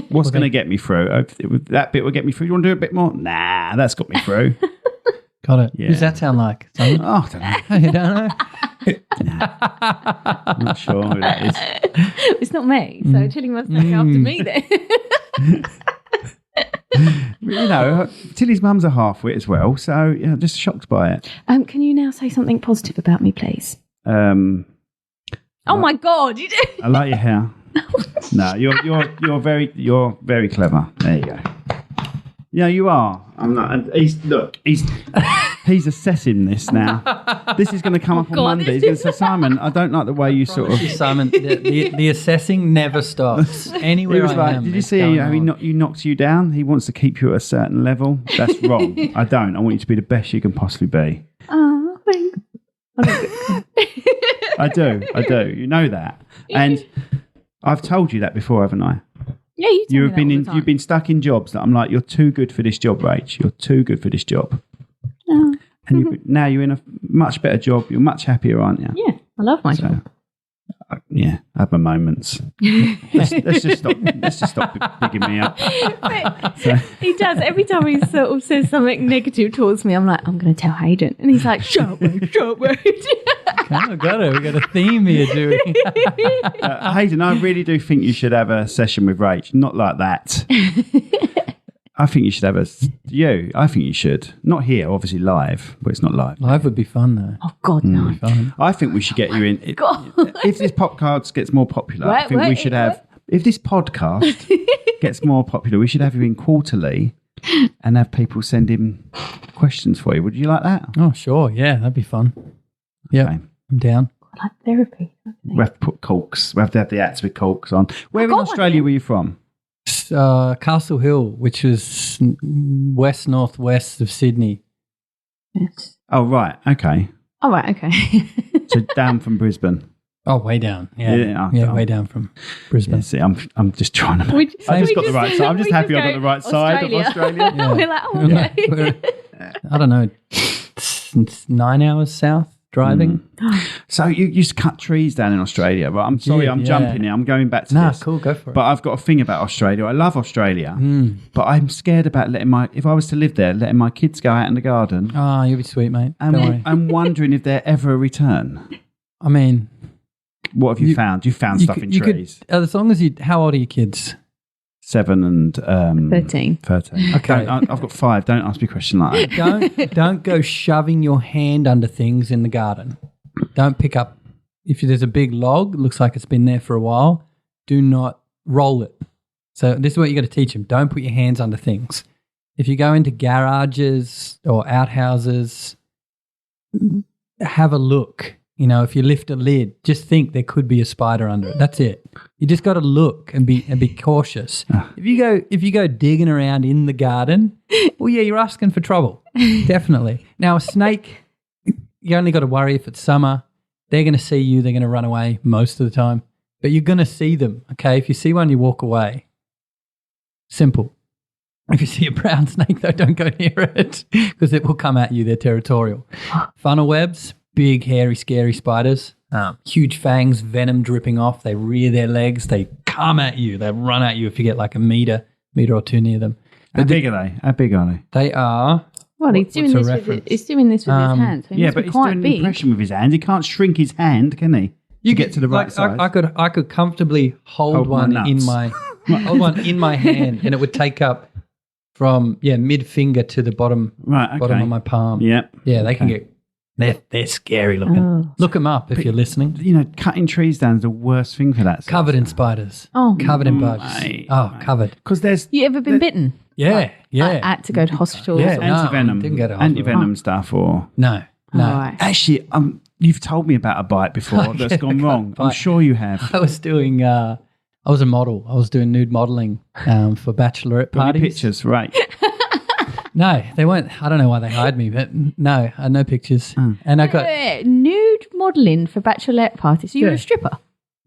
What's going to get me through? That bit will get me through. You want to do a bit more? Nah, that's got me through. Got it. Yeah. Who's that sound like? Simon? Oh, I don't know. You don't know? I'm not sure who that is. It's not me, so Tilly must look after me then. You know, Tilly's mum's a half-wit as well, so just shocked by it. Can you now say something positive about me, please? Oh my God, you did. I like your hair. No, you're very clever. There you go. Yeah, you are. I'm not. He's assessing this now. This is going to come up on Monday. He's going to say, Simon, I don't like the way you sort of. Simon, the assessing never stops. Anywhere He was I like, am. did you it's see going how he on. knocks you down? He wants to keep you at a certain level. That's wrong. I don't. I want you to be the best you can possibly be. Oh, thanks. I do. You know that. And I've told you that before, haven't I? Yeah, you tell me that all the time. You've been stuck in jobs that I'm like, you're too good for this job, Rach. You're too good for this job. Oh. And now you're in a much better job. You're much happier, aren't you? Yeah, I love my job. Yeah, I have my moments. let's just stop bigging me up. He does. Every time he sort of says something negative towards me, I'm like, I'm going to tell Haydn. And he's like, shut up, Rach. Oh, got it. We got a theme here, Dewey. Haydn, I really do think you should have a session with Rach. Not like that. I think you should have I think you should. Not here, obviously live, but it's not live. Live would be fun, though. Oh, God, no. Fun. I think we should get you in. If this podcast gets more popular, I think we should have. If this podcast gets more popular, we should have you in quarterly and have people send in questions for you. Would you like that? Oh, sure. Yeah, that'd be fun. Yeah, Okay. I'm down. I like therapy. We have to put corks. We have to have the hats with corks on. Where in got one Australia here. were you from? Castle Hill, which is northwest of Sydney. Yes. Oh, right. Okay. Oh, right, okay. So down from Brisbane. Oh, way down. Yeah, Yeah, way down from Brisbane. Yeah, see, I'm just trying to. We- I just we got the right side. I'm just we happy I got go the right side of Australia. Yeah. We're like, oh, okay. We're, I don't know, it's 9 hours south driving. So you used to cut trees down in Australia. But I'm sorry, I'm jumping here. I'm going back to this. Cool, go for it. But I've got a thing about Australia. I love Australia, but I'm scared about if I was to live there, letting my kids go out in the garden. Oh, you'll be sweet, mate. Don't worry. I'm wondering if they're ever a return. I mean, what have you found? You found stuff in trees. As long as how old are your kids? 7 and 13. 13. Okay. I've got 5. Don't ask me a question like that. Don't go shoving your hand under things in the garden. Don't pick up if there's a big log. It looks like it's been there for a while. Do not roll it. So this is what you got to teach them. Don't put your hands under things. If you go into garages or outhouses, have a look. You know, if you lift a lid, just think there could be a spider under it. That's it. You just got to look and be cautious. If you go digging around in the garden, well, yeah, you're asking for trouble. Definitely. Now, a snake, you only got to worry if it's summer. They're going to see you. They're going to run away most of the time. But you're going to see them, okay? If you see one, you walk away. Simple. If you see a brown snake, though, don't go near it because it will come at you. They're territorial. Funnel webs. Big, hairy, scary spiders, huge fangs, venom dripping off. They rear their legs. They come at you. They run at you if you get like a meter or two near them. How big are they? How big are they? They are. Well, he's doing this with his hands. So yeah, but he's doing an impression with his hand. He can't shrink his hand, can he? You get to the right size. I could comfortably hold one in my hand, and it would take up from mid finger to the bottom of my palm. Yeah, they can get. They're scary looking. Oh. Look them up if you're listening. You know, cutting trees down is the worst thing for that. Covered in spiders. Oh, covered in bugs. Mate. Covered. Because there's. You ever been bitten? Yeah. I had to go to hospital. Yeah, anti-venom. Didn't go to hospital. Anti-venom stuff or no. Right. Actually, you've told me about a bite before that's gone wrong. I'm sure you have. I was doing. I was a model. I was doing nude modelling for bachelorette parties. Pictures, right? No, they weren't. I don't know why they hired me, but no, I had no pictures. And I got nude modelling for bachelorette parties. So you were a stripper?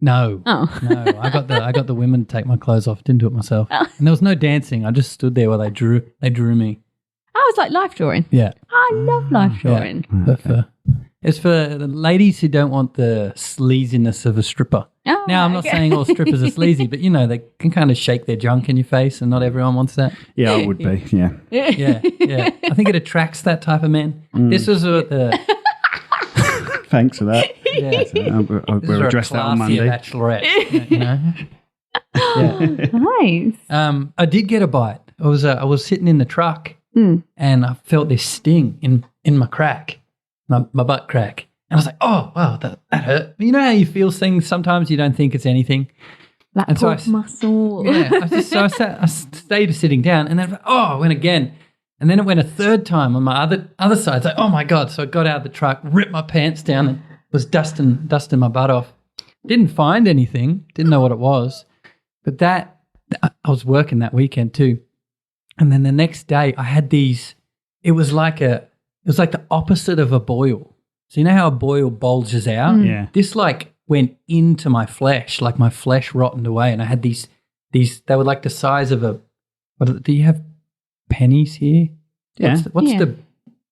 No. Oh. No. I got the women to take my clothes off. Didn't do it myself. And there was no dancing. I just stood there while they drew me. I was like life drawing. Yeah. I love life drawing. Yeah. It's for the ladies who don't want the sleaziness of a stripper. Oh, now, I'm not saying all strippers are sleazy, but, you know, they can kind of shake their junk in your face and not everyone wants that. Yeah, I would be, yeah. Yeah. I think it attracts that type of man. This was the... Thanks for that. Yeah. So we'll address that on Monday. Bachelorette, you know? Nice. I did get a bite. I was sitting in the truck and I felt this sting in my crack, my butt crack. And I was like, oh, wow, that hurt. You know how you feel things sometimes you don't think it's anything? That pork muscle. Yeah. I stayed sitting down and then, I went again. And then it went a third time on my other side. It's like, oh, my God. So I got out of the truck, ripped my pants down and was dusting my butt off. Didn't find anything. Didn't know what it was. But I was working that weekend too. And then the next day I had these, it was like the opposite of a boil. So you know how a boil bulges out? Yeah. This like went into my flesh, like my flesh rotted away. And I had these, they were like the size of do you have pennies here? Yeah. What's the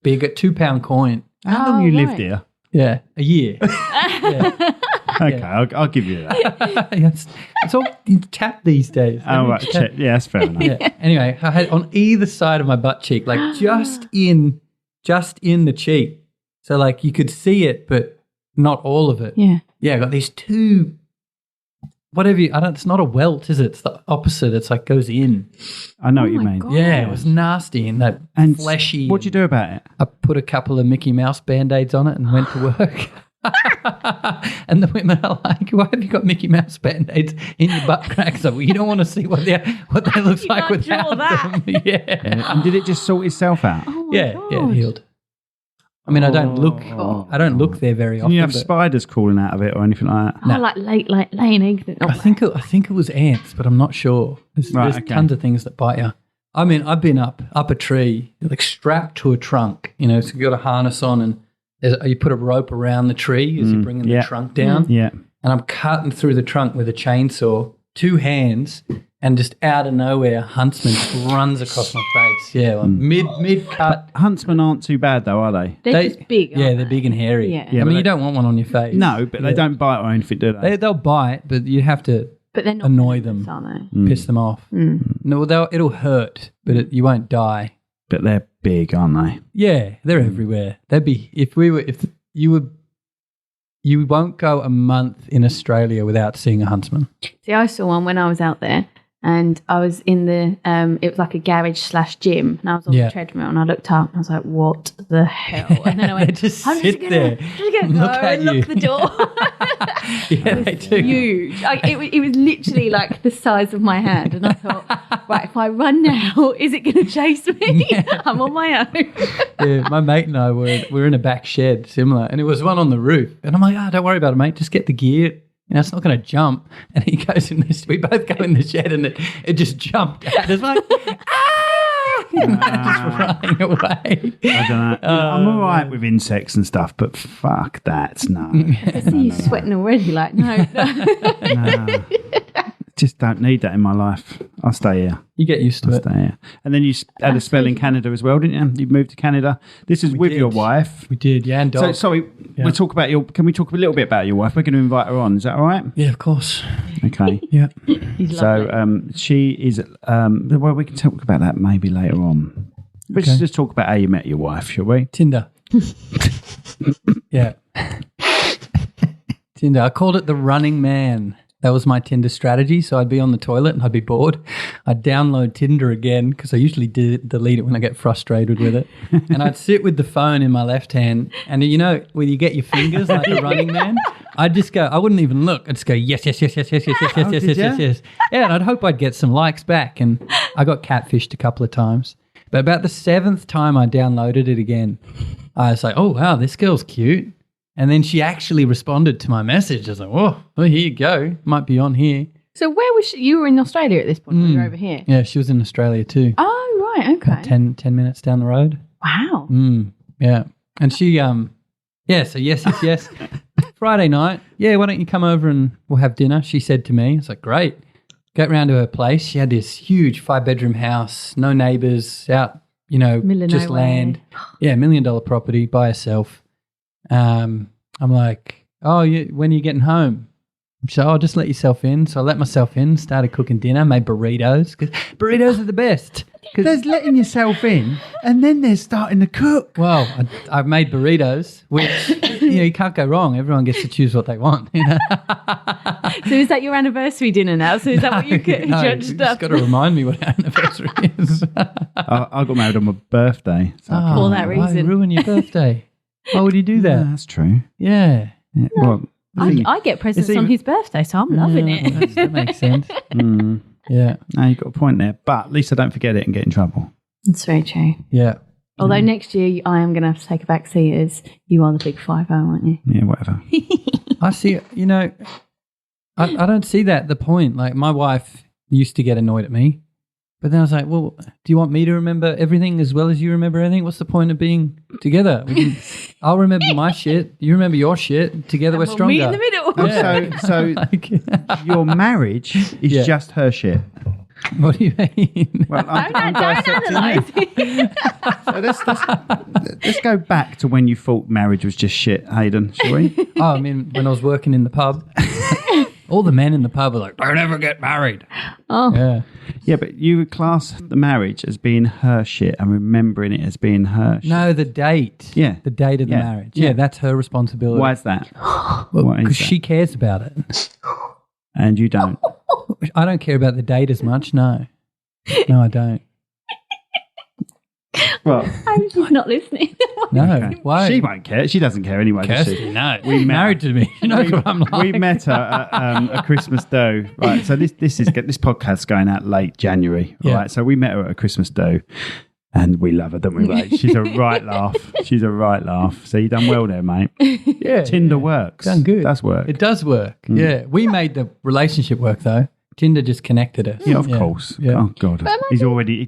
bigger 2-pound coin? How long you lived here? Yeah, a year. Yeah. Okay, I'll give you that. It's all tap these days. Oh, right. Yeah, that's fair enough. Yeah. Anyway, I had on either side of my butt cheek, like just in the cheek. So like you could see it, but not all of it. Yeah. Yeah, I got these two, it's not a welt, is it? It's the opposite. It's like goes in. I know what you mean. God. Yeah, it was nasty and that fleshy. What'd you do about it? I put a couple of Mickey Mouse Band-Aids on it and went to work. And the women are like, why have you got Mickey Mouse Band-Aids in your butt cracks? Well, you don't want to see what that looks like without them. Yeah. And did it just sort itself out? Oh Yeah, it healed. I mean, I don't look there very often. Can you have spiders crawling out of it or anything like that? No. Like laying eggs. I think it was ants, but I'm not sure. There's tons of things that bite you. I mean, I've been up a tree, like strapped to a trunk, you know, so you've got a harness on and you put a rope around the tree as you're bringing the trunk down. Yeah. And I'm cutting through the trunk with a chainsaw 2 hands, and just out of nowhere, Huntsman runs across my face. Yeah, like mid cut. Huntsmen aren't too bad though, are they? They're just big. Yeah, they're big and hairy. Yeah. I mean, you don't want one on your face. No, but they don't bite or anything, do they? They'll bite, but you have to But they're not annoy venomous, them, are they? piss them off. No, it'll hurt, but you won't die. But they're big, aren't they? Yeah, they're everywhere. They'd be you won't go a month in Australia without seeing a huntsman. See, I saw one when I was out there, and I was in the it was like a garage/gym, and I was on the treadmill, and I looked up, and I was like, "What the hell?" And then I went, They just "I'm sit just there, gonna look go at and you." lock the door." Yeah, they do. Huge. It was literally like the size of my hand, and I thought, right, if I run now, is it going to chase me? I'm on my own. Yeah, my mate and I were in a back shed, similar, and it was one on the roof. And I'm like, don't worry about it, mate. Just get the gear. You know, it's not going to jump. And he goes in this. We both go in the shed, and it just jumped out. It's like, and just running away. I don't know. I'm all right with insects and stuff, but fuck that. No. I see you sweating already. Like, no. No. Just don't need that in my life. I'll stay here. You get used to it. Stay here. And then you had a spell in Canada as well, didn't you? You moved to Canada. This is with your wife. We did, yeah, and dog. So, sorry, we'll talk about can we talk a little bit about your wife? We're going to invite her on. Is that all right? Yeah, of course. Okay. Yeah. So, she is, well, we can talk about that maybe later on. Let's just talk about how you met your wife, shall we? Tinder. Yeah. Tinder. I called it the running man. That was my Tinder strategy. So I'd be on the toilet and I'd be bored. I'd download Tinder again because I usually delete it when I get frustrated with it. And I'd sit with the phone in my left hand. And you know, when you get your fingers like a running man, I'd just go, I wouldn't even look. I'd just go, yes, yes, yes, yes, yes, yes, yes, yes, yes, yes, yes, yes. Yeah, and I'd hope I'd get some likes back. And I got catfished a couple of times. But about the 7th time I downloaded it again, I was like, oh, wow, this girl's cute. And then she actually responded to my message. I was like, well, here you go. Might be on here. So where was she? You were in Australia at this point, or you were over here? Yeah, she was in Australia too. Oh, right, okay. About 10 minutes down the road. Wow. Yeah. And she, so yes. Friday night, why don't you come over and we'll have dinner? She said to me, it's like, great. Get round to her place. She had this huge 5-bedroom house, no neighbours, out, just land. Yeah, $1 million property by herself. I'm like, when are you getting home? So just let yourself in. So I let myself in, started cooking dinner, made burritos, because burritos are the best. There's letting yourself in and then there's starting to cook. Well, I've made burritos, which, you can't go wrong. Everyone gets to choose what they want. So is that your anniversary dinner now? So is that what you could judge stuff? You've got to remind me what our anniversary is. I got married on my birthday. So for that reason. Why ruin your birthday? Why would you do that? Yeah, that's true. Yeah. Well, I get presents on his birthday, so I'm loving it. That makes sense. Yeah. No, you've got a point there. But at least I don't forget it and get in trouble. That's very true. Yeah. Although next year I am going to have to take a back seat as you are the big 5-0, aren't you? Yeah, whatever. I see, I don't see the point. Like my wife used to get annoyed at me. But then I was like, well, do you want me to remember everything as well as you remember everything? What's the point of being together? I'll remember my shit. You remember your shit. Together we're stronger. Meet in the middle. So your marriage is just her shit. What do you mean? Well, I'm dissecting it. So let's go back to when you thought marriage was just shit, Haydn, shall we? Oh, I mean, when I was working in the pub. All the men in the pub were like, don't ever get married. Oh. Yeah. Yeah, but you would class the marriage as being her shit and remembering it as being her shit. No, the date. Yeah. The date of the marriage. Yeah, that's her responsibility. Why is that? Because she cares about it. And you don't. I don't care about the date as much, no. No, I don't. Well, She's not listening. No, okay. Why? She won't care. She doesn't care anyway, does she? No. We married to me. She knows what I'm like. We met her at a Christmas do. Right, so this podcast's going out late January. Yeah. Right, so we met her at a Christmas do. And we love her, don't we, Ray? She's a right laugh. She's a right laugh. So you done well there, mate. Yeah. Tinder works. Done good. It does work. It does work. Yeah. We made the relationship work, though. Tinder just connected us. Yeah, of course. Yeah. Oh, God. He's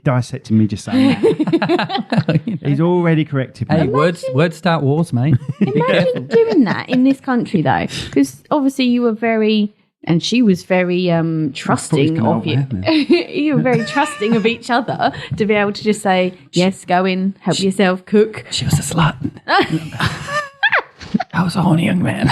dissecting me just saying that. He's already corrected me. Hey, words start wars, mate. Imagine doing that in this country, though. Because obviously you were very And she was very trusting of you. You were very trusting of each other to be able to just say, yes, go in, help yourself, cook. She was a slut. I was a horny young man.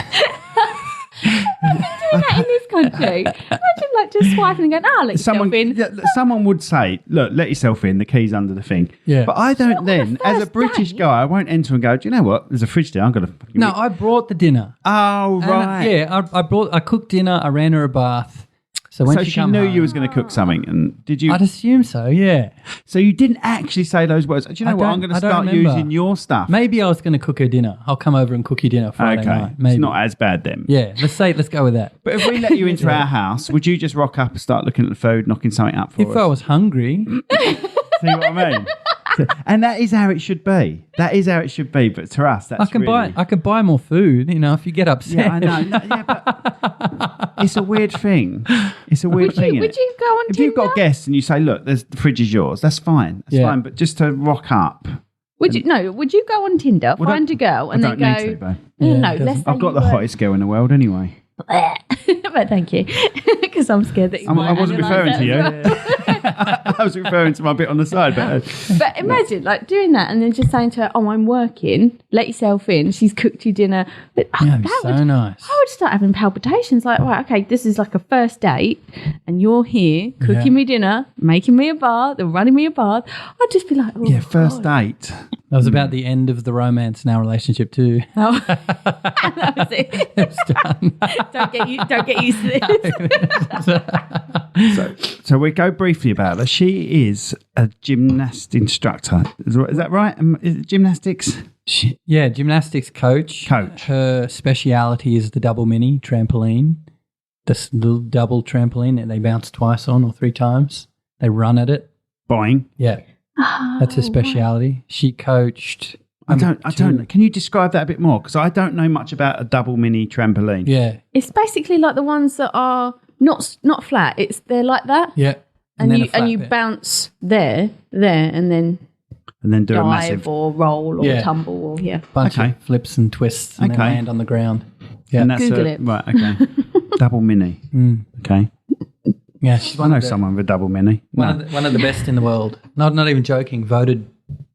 Doing that in this country. Imagine like just swiping and going, let yourself in. Someone would say, look, let yourself in, the key's under the thing. Yeah. But I don't then, as a British guy, I won't enter and go, do you know what? There's a fridge there. I'm going to fucking... No, I brought the dinner. Oh, right. I cooked dinner. I ran her a bath. So when she knew home, you was going to cook something, and did you? I'd assume so, yeah. So you didn't actually say those words. Do you know what? I'm going to start using your stuff. Maybe I was going to cook her dinner. I'll come over and cook you dinner Friday night. Maybe. It's not as bad then. Yeah, let's go with that. But if we let you into our house, would you just rock up and start looking at the food, knocking something up for us? If I was hungry. See what I mean? And that is how it should be. That is how it should be. But to us, that's I could buy more food, if you get upset. Yeah, I know. No, but it's a weird thing. It's a weird thing. Would you go on if Tinder? you've got guests and you say, look, the fridge is yours, that's fine. That's fine. But just to rock up. Would you go on Tinder, find a girl, and then go? Need to, babe. I've got the hottest girl in the world anyway. But thank you, because I'm scared that you I wasn't referring to you. I was referring to my bit on the side. But imagine like doing that and then just saying to her, I'm working, let yourself in. She's cooked you dinner. But that'd be so nice. I would start having palpitations like, right, okay, this is like a first date and you're here cooking me dinner, making me a bath, or running me a bath. I'd just be like, first date. That was about the end of the romance in our relationship too. Oh, that was it. It was done. Don't get used to this. So we go briefly about her. She is a gymnast instructor. Is that right? Is it gymnastics? Gymnastics coach. Her speciality is the double mini trampoline. This little double trampoline that they bounce twice on or 3 times. They run at it. Boing. Yeah. That's her speciality. She coached. I don't. Can you describe that a bit more? Because I don't know much about a double mini trampoline. Yeah. It's basically like the ones that are not flat. They're like that. Yeah. And you bounce there, and then do dive a massive or roll or tumble or bunch of flips and twists and then land on the ground. Yeah. And that's Google it. Right. Okay. Double mini. Okay. Yeah, she's I know someone with a double mini. One of the best in the world. Not even joking. Voted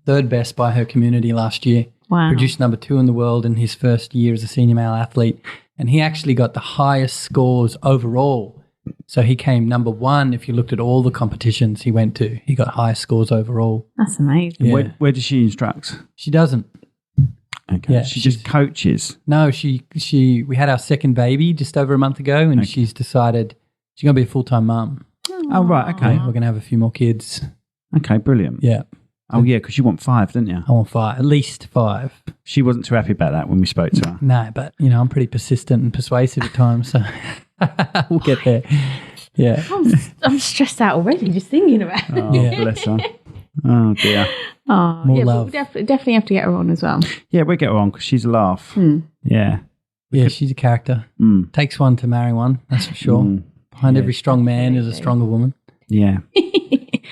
3rd best by her community last year. Wow. Produced number 2 in the world in his first year as a senior male athlete. And he actually got the highest scores overall. So he came number 1 if you looked at all the competitions he went to. He got highest scores overall. That's amazing. Yeah. Where does she instruct? She doesn't. Okay. Yeah, she just coaches. No, we had our second baby just over a month ago, and she's decided she's going to be a full-time mum. Oh, right. Okay. Yeah, we're going to have a few more kids. Okay, brilliant. Yeah. Oh, yeah, because you want 5, didn't you? I want 5, at least 5. She wasn't too happy about that when we spoke to her. No, but, I'm pretty persistent and persuasive at times, so we'll get there. Yeah. I'm stressed out already just thinking about it. Oh, bless her. Oh, dear. Oh, more love. We'll definitely have to get her on as well. Yeah, we'll get her on because she's a laugh. Yeah. Yeah, she's a character. Takes one to marry one, that's for sure. Behind every strong man is a stronger woman. Yeah.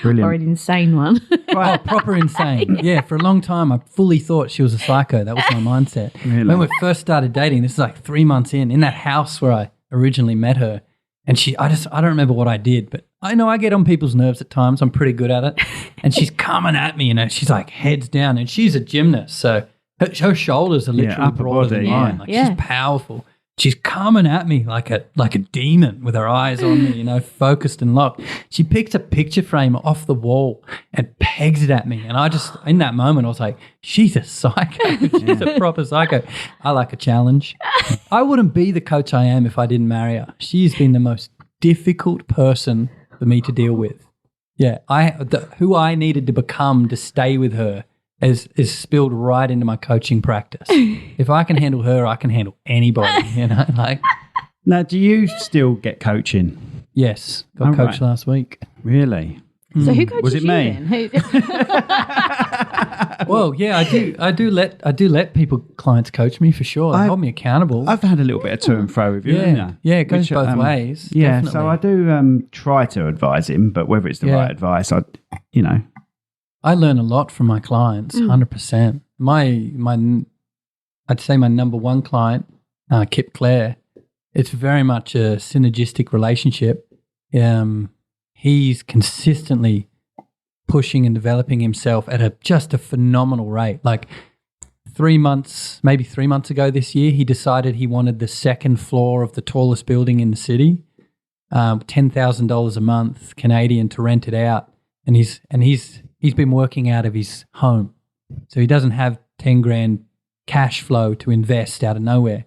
Brilliant. Or an insane one. Oh, proper insane. Yeah, for a long time, I fully thought she was a psycho. That was my mindset. Really? When we first started dating, this is like 3 months in that house where I originally met her. And I don't remember what I did, but I know I get on people's nerves at times. I'm pretty good at it. And she's coming at me, she's like heads down, and she's a gymnast. So her shoulders are literally broader than mine. Like she's powerful. She's coming at me like a demon with her eyes on me, focused and locked. She picks a picture frame off the wall and pegs it at me. And I just, in that moment, I was like, she's a psycho. She's a proper psycho. I like a challenge. I wouldn't be the coach I am if I didn't marry her. She's been the most difficult person for me to deal with. Yeah, who I needed to become to stay with her is spilled right into my coaching practice. If I can handle her, I can handle anybody, Now, do you still get coaching? Yes, got coached last week. Really? So who coaches Was it you me? then? Well, yeah, I do let clients coach me for sure. They hold me accountable. I've had a little bit of to and fro with you, haven't I? Yeah, it goes both ways. Yeah, definitely. so I do try to advise him, but whether it's the right advice, I learn a lot from my clients, 100%. I'd say my number 1 client, Kip Clare, it's very much a synergistic relationship. He's consistently pushing and developing himself at just a phenomenal rate. Like 3 months ago this year, he decided he wanted the second floor of the tallest building in the city, $10,000 a month Canadian to rent it out. And he's been working out of his home. So he doesn't have 10 grand cash flow to invest out of nowhere.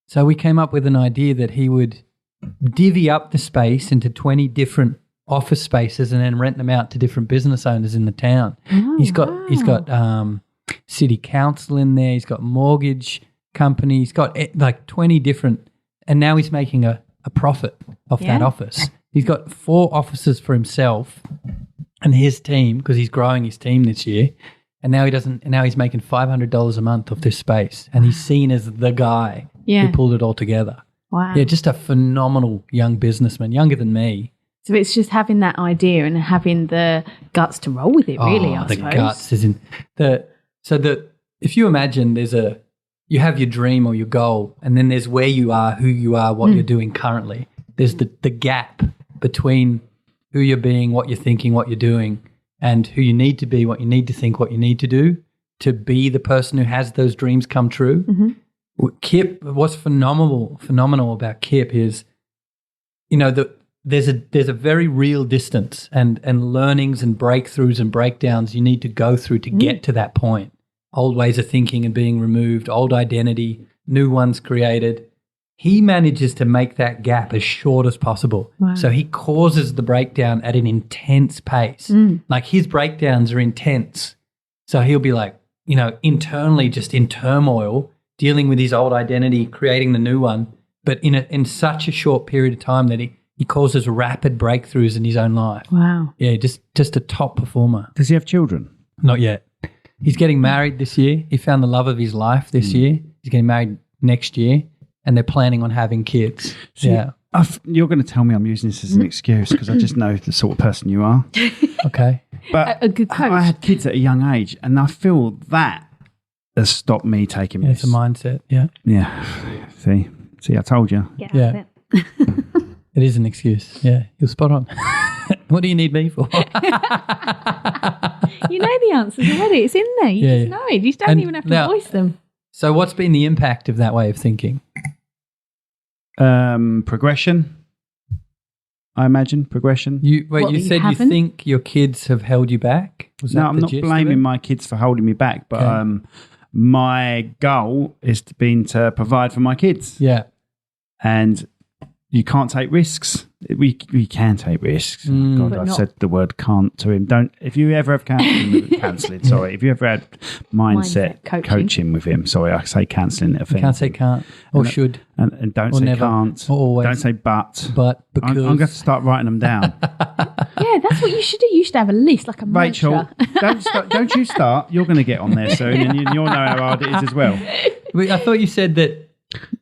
So we came up with an idea that he would divvy up the space into 20 different office spaces and then rent them out to different business owners in the town. Oh, He's got city council in there. He's got mortgage company. He's got like 20 different, and now he's making a profit off that office. He's got 4 offices for himself and his team, because he's growing his team this year. And now he's making $500 a month off this space, and he's seen as the guy who pulled it all together. Wow. Yeah, just a phenomenal young businessman, younger than me. So it's just having that idea and having the guts to roll with it, really, I suppose. The guts is in if you imagine you have your dream or your goal, and then there's where you are, who you are, what you're doing currently. There's the gap between who you're being, what you're thinking, what you're doing, and who you need to be, what you need to think, what you need to do to be the person who has those dreams come true. Mm-hmm. Kip, what's phenomenal about Kip is, there's a very real distance and learnings and breakthroughs and breakdowns you need to go through to get to that point. Old ways of thinking and being removed, old identity, new ones created. He manages to make that gap as short as possible. Wow. So he causes the breakdown at an intense pace. Like his breakdowns are intense. So he'll be like, internally just in turmoil, dealing with his old identity, creating the new one, but in such a short period of time that he causes rapid breakthroughs in his own life. Wow. Yeah, just a top performer. Does he have children? Not yet. He's getting married this year. He found the love of his life this year. He's getting married next year, and they're planning on having kids. So you're going to tell me I'm using this as an excuse because I just know the sort of person you are. Okay. But a good coach. I had kids at a young age, and I feel that has stopped me taking It's risks. a mindset, yeah. Yeah. See, I told you. Yeah. It is an excuse. Yeah, you're spot on. What do you need me for? You know the answers already. It's in there. You just know it. You don't even have to voice them. So what's been the impact of that way of thinking? Progression. I imagine progression. You said you think your kids have held you back? No, I'm not blaming my kids for holding me back, but my goal is to provide for my kids. Yeah. And you can't take risks. We can take risks. God, I've said the word "can't" to him. Don't. If you ever have counselling, sorry. If you ever had mindset coaching with him, sorry, I say counselling. You can't say can't or should, and don't say never, can't. Or always. Don't say but. But because I'm going to start writing them down. Yeah, that's what you should do. You should have a list, like a Rachel, mantra. don't you start. You're going to get on there soon, and you'll know how hard it is as well. I thought you said that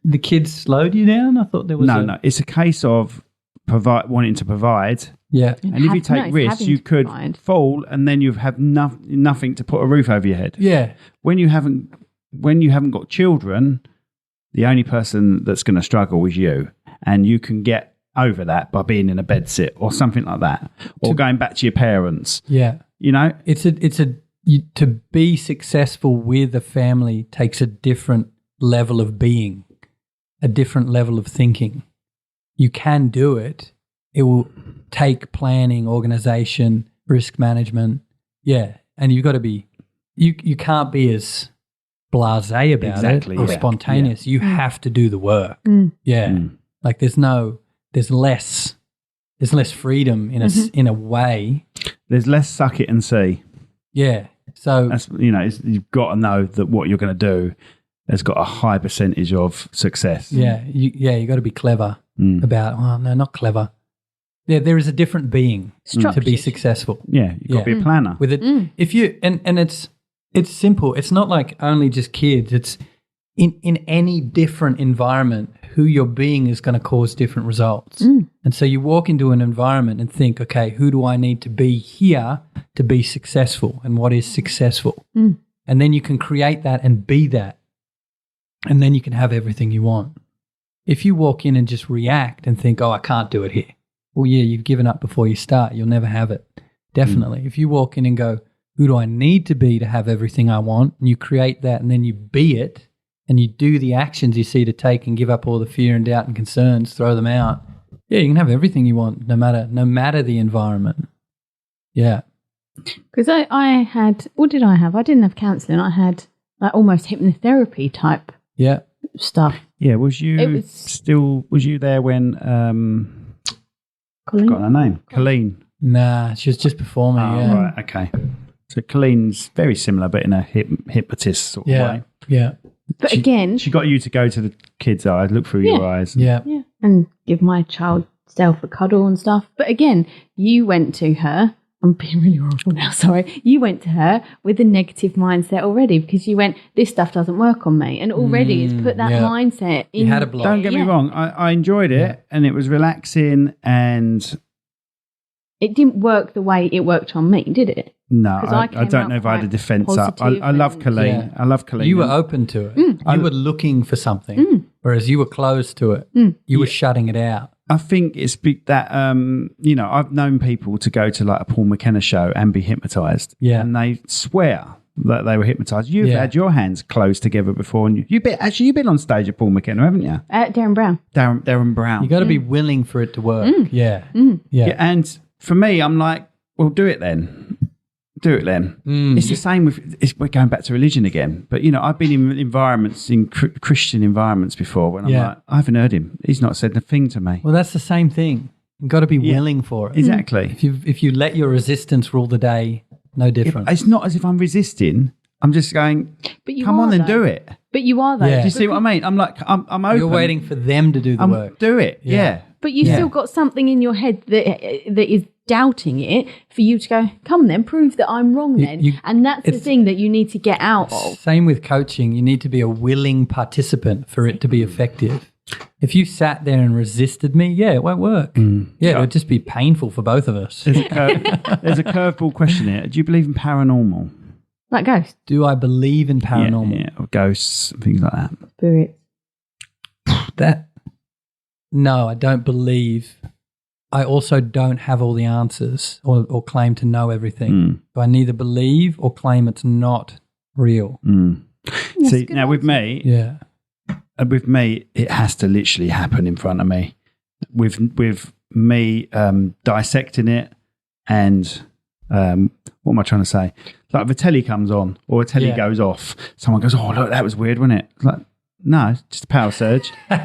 the kids slowed you down. I thought there was no. It's a case of wanting to provide. Yeah, and if you take risks, you could fall, and then you have nothing to put a roof over your head. Yeah, when you haven't got children, the only person that's going to struggle is you, and you can get over that by being in a bed sit or something like that, or going back to your parents. Yeah, to be successful with a family takes a different level of being, a different level of thinking. You can do it. It will take planning, organization, risk management. Yeah. And you've got to be, you can't be as blasé about it or spontaneous. You have to do the work. Yeah. Like there's less freedom in a way. There's less suck it and see. Yeah. So that's, you've got to know that what you're going to do has got a high percentage of success. Yeah, you got to be clever about. Oh no, not clever. Yeah, there is a different being to be successful. Yeah, you've got to be a planner with it. If you and it's simple. It's not like only just kids. It's in any different environment. Who you're being is going to cause different results. And so you walk into an environment and think, okay, who do I need to be here to be successful, and what is successful? And then you can create that and be that. And then you can have everything you want. if you walk in and just react and think, oh, I can't do it here. Well, yeah, you've given up before you start. You'll never have it. Definitely. If you walk in and go, who do I need to be to have everything I want? And you create that and then you be it and you do the actions you see to take and give up all the fear and doubt and concerns, throw them out. Yeah, you can have everything you want no matter the environment. Yeah. Because I had, what did I have? I didn't have counselling. I had like almost hypnotherapy type stuff. Yeah, was you there when Colleen? I've got her name. Colleen. Nah, she was just before me. Yeah. Right, okay. So Colleen's very similar, but in a hypnotist sort of way. Yeah. But again, she got you to go to the kids' eyes, look through your eyes. Yeah, and give my child self a cuddle and stuff. But again, you went to her. I'm being really horrible now, sorry. You went to her with a negative mindset already because you went, this stuff doesn't work on me. And already it's put that mindset in. You had a block. Don't get me wrong. I enjoyed it and it was relaxing and... It didn't work the way it worked on me, did it? No, I don't know if I had a defence up. I love Colleen. Yeah. I love Colleen. You were open to it. You were looking for something, whereas you were closed to it. You were shutting it out. I think it's that, I've known people to go to like a Paul McKenna show and be hypnotised. Yeah. And they swear that they were hypnotised. You've had your hands closed together before. And you've been on stage at Paul McKenna, haven't you? Darren Brown. Darren Brown. You got to be willing for it to work. Yeah. And for me, I'm like, well, do it then. It's the same we're going back to religion again. But, I've been in environments, in Christian environments before when I'm like, I haven't heard him. He's not said a thing to me. Well, that's the same thing. You've got to be willing for it. Exactly. If you let your resistance rule the day, no different. It's not as if I'm resisting. I'm just going, come on and do it. But you are, though. Yeah. Do you see what I mean? I'm like, I'm open. You're waiting for them to do the work. Do it, yeah. But you've still got something in your head that is doubting it for you to go, come then, prove that I'm wrong then. And that's the thing that you need to get out of. Same with coaching. You need to be a willing participant for it to be effective. If you sat there and resisted me, it won't work. Yeah, it would just be painful for both of us. There's a curveball question here. Do you believe in paranormal? Like ghosts? Do I believe in paranormal? Yeah, or ghosts, things like that. Spirits. No, I don't believe. I also don't have all the answers or claim to know everything. So I neither believe or claim it's not real. See, now with me, it has to literally happen in front of me. With me dissecting it and what am I trying to say? Like if a telly comes on or a telly goes off, someone goes, "Oh, look, that was weird, wasn't it?" It's like, no, it's just a power surge. Do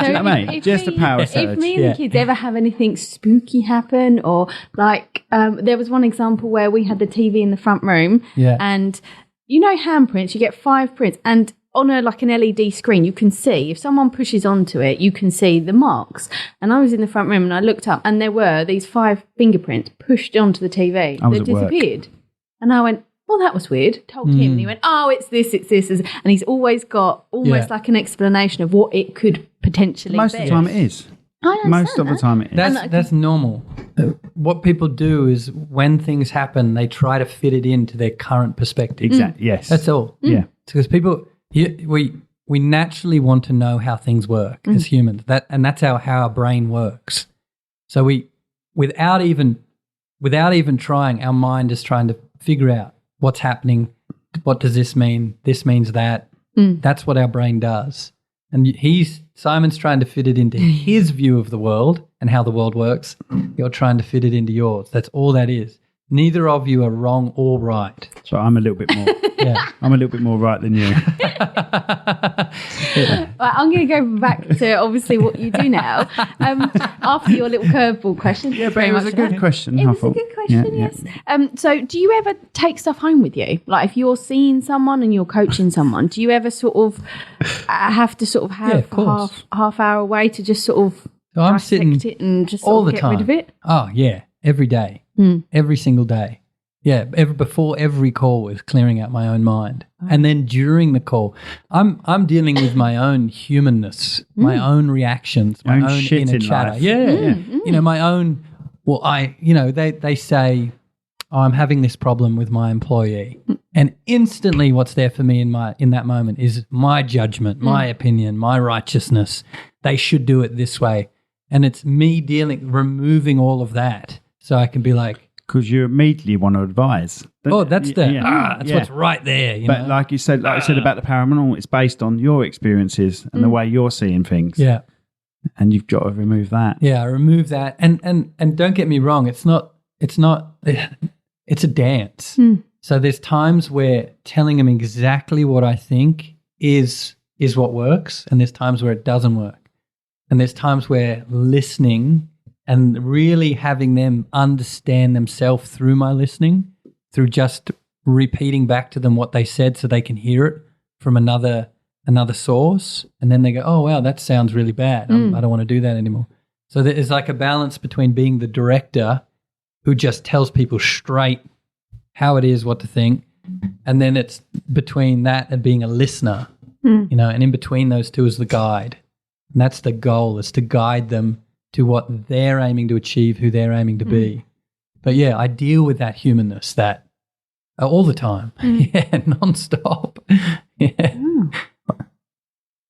you know what I mean? Just a power surge. If me and the kids ever have anything spooky happen, or like there was one example where we had the TV in the front room, and handprints, you get 5 prints, and on an LED screen, you can see, if someone pushes onto it, you can see the marks. And I was in the front room and I looked up and there were these 5 fingerprints pushed onto the TV that disappeared. And I went, well, that was weird. Told him and he went, oh, it's this. And he's always got almost like an explanation of what it could potentially be. Most of the time it is. Most of the time it is. That's normal. What people do is when things happen, they try to fit it into their current perspective. Exactly. Yes. That's all. Yeah. Because people... We naturally want to know how things work as humans. And that's how our brain works. So we, without even trying, our mind is trying to figure out what's happening. What does this mean? This means that. That's what our brain does. And Simon's trying to fit it into his view of the world and how the world works. You're trying to fit it into yours. That's all that is. Neither of you are wrong or right. So I'm a little bit more. I'm a little bit more right than you. I'm going to go back to obviously what you do now. After your little curveball question. Yeah, but it was a good question. It was a good question, yes. So do you ever take stuff home with you? Like if you're seeing someone and you're coaching someone, do you ever sort of have to sort of have half hour away to just sort of I'm sitting it and just all sort of the get time. rid of it? Oh, yeah, every day, every single day. Yeah, before every call is clearing out my own mind. And then during the call, I'm dealing with my own humanness, my own reactions, my own shit inner in chatter. life. You know, my own, they say, oh, I'm having this problem with my employee. And instantly what's there for me in that moment is my judgment, my opinion, my righteousness. They should do it this way. And it's me removing all of that so I can be like, because you immediately want to advise. That's what's right there. But like you said, I said about the paranormal, it's based on your experiences and the way you're seeing things. Yeah. And you've got to remove that. Yeah, remove that. And don't get me wrong, it's a dance. So there's times where telling them exactly what I think is what works, and there's times where it doesn't work. And there's times where listening and really having them understand themselves through my listening, through just repeating back to them what they said so they can hear it from another source, and then they go, oh, wow, that sounds really bad. I don't want to do that anymore. So there's like a balance between being the director who just tells people straight how it is, what to think, and then it's between that and being a listener, and in between those two is the guide. And that's the goal, is to guide them to what they're aiming to achieve, who they're aiming to be. But yeah, I deal with that humanness all the time. Yeah, nonstop. Yeah.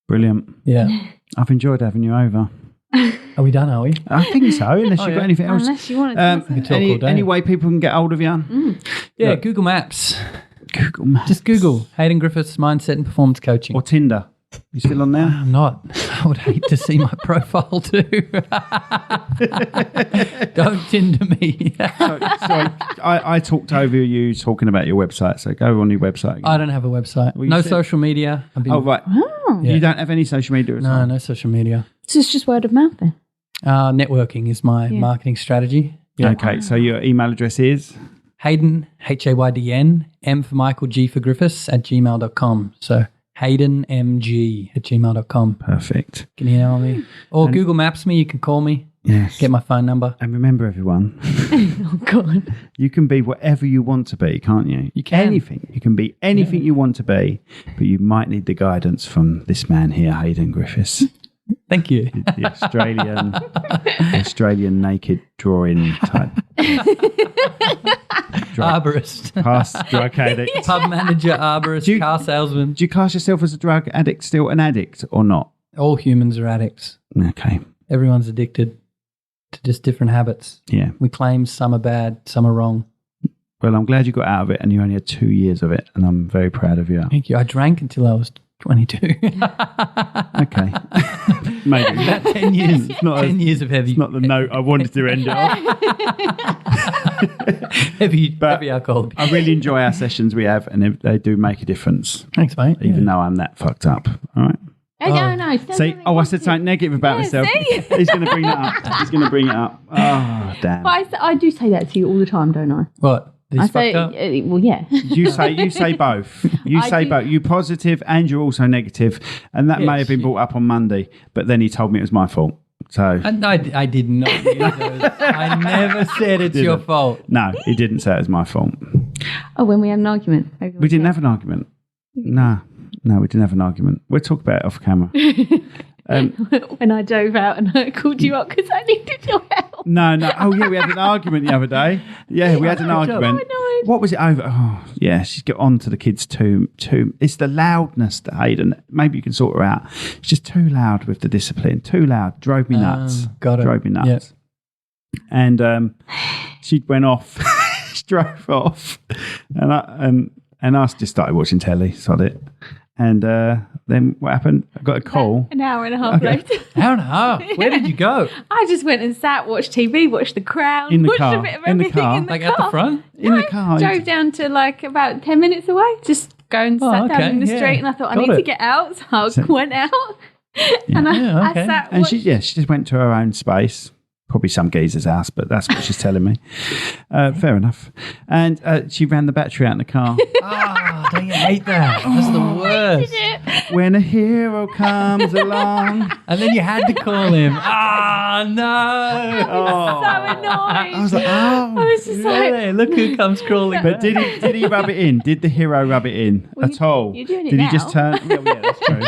Brilliant. Yeah. I've enjoyed having you over. Are we done, are we? I think so, unless you've got anything else. Unless you want to talk all day. Any way people can get hold of you? Yeah, Look. Google Maps. Google Maps. Just Google Haydn Griffiths Mindset and Performance Coaching. Or Tinder. You still on there? I'm not. I would hate to see my profile too. Don't Tinder me. Sorry, I talked over you talking about your website, so go on your website again. I don't have a website. Well, No said- social media. Oh, right. Yeah. You don't have any social media at all? No social media. So it's just word of mouth then. Networking is my marketing strategy. Yeah. Okay, so your email address is? Haydn, Haydn, M for Michael, G for Griffiths, @gmail.com. So HaydnMG@gmail.com. Perfect. Can you email me? Or Google Maps me. You can call me. Yes. Get my phone number. And remember, everyone, Oh, God. you can be whatever you want to be, can't you? You can. Anything. You can be anything you want to be, but you might need the guidance from this man here, Haydn Griffiths, Thank you. the Australian naked drawing type. Arborist. Okay. Pub manager, arborist, car salesman. Do you class yourself as a drug addict, still an addict, or not? All humans are addicts. Okay. Everyone's addicted to just different habits. Yeah. We claim some are bad, some are wrong. Well, I'm glad you got out of it, and you only had 2 years of it, and I'm very proud of you. Thank you. I drank until I was 22. Okay. Maybe. About 10 years. It's not 10 years of heavy. It's not the note I wanted to end it off. heavy alcohol. I really enjoy our sessions we have, and they do make a difference, Thanks, mate. even though I'm that fucked up. All right. No. See, I said something negative about myself. see? He's going to bring that up. He's going to bring it up. Oh, damn. But I do say that to you all the time, don't I? What? I say, well, yeah. You say both. You I say do. both. You positive and you're also negative, and that may have been brought up on Monday. But then he told me it was my fault. So I did not use those. I never said it's your fault. no, he didn't say it was my fault. Oh, when we had an argument. We didn't have an argument. No, we didn't have an argument. We'll talk about it off camera. When I dove out and I called you up because I needed your help. No. Oh, yeah, we had an argument the other day. Yeah, we had an argument. Oh, no. What was it over? Oh, yeah, she's got on to the kids too. It's the loudness that Haydn, maybe you can sort her out. It's just too loud with the discipline. Too loud. Drove me nuts. Got it. Drove me nuts. Yep. And she went off. She drove off. And I just started watching telly. Sod it. And then what happened? I got a call. An hour and a half later. Hour and a half. Where did you go? I just went and sat, watched TV, watched The Crown, In the watched car. a bit of In the everything car. in the Like car. at the front? In the car. Drove down to like about 10 minutes away. Just go and sat down in the street, and I thought I need to get out, so I went out. And I sat. And she just went to her own space. Probably some geezer's house, but that's what she's telling me. Fair enough. And she ran the battery out in the car. Don't you hate that? That's the worst. When a hero comes along. And then you had to call him. No. Oh. so annoying. I was like, I was just like, Really? Look who comes crawling. But did he rub it in? Did the hero rub it in at all? you're doing it Did he now. just turn? Yeah, that's true.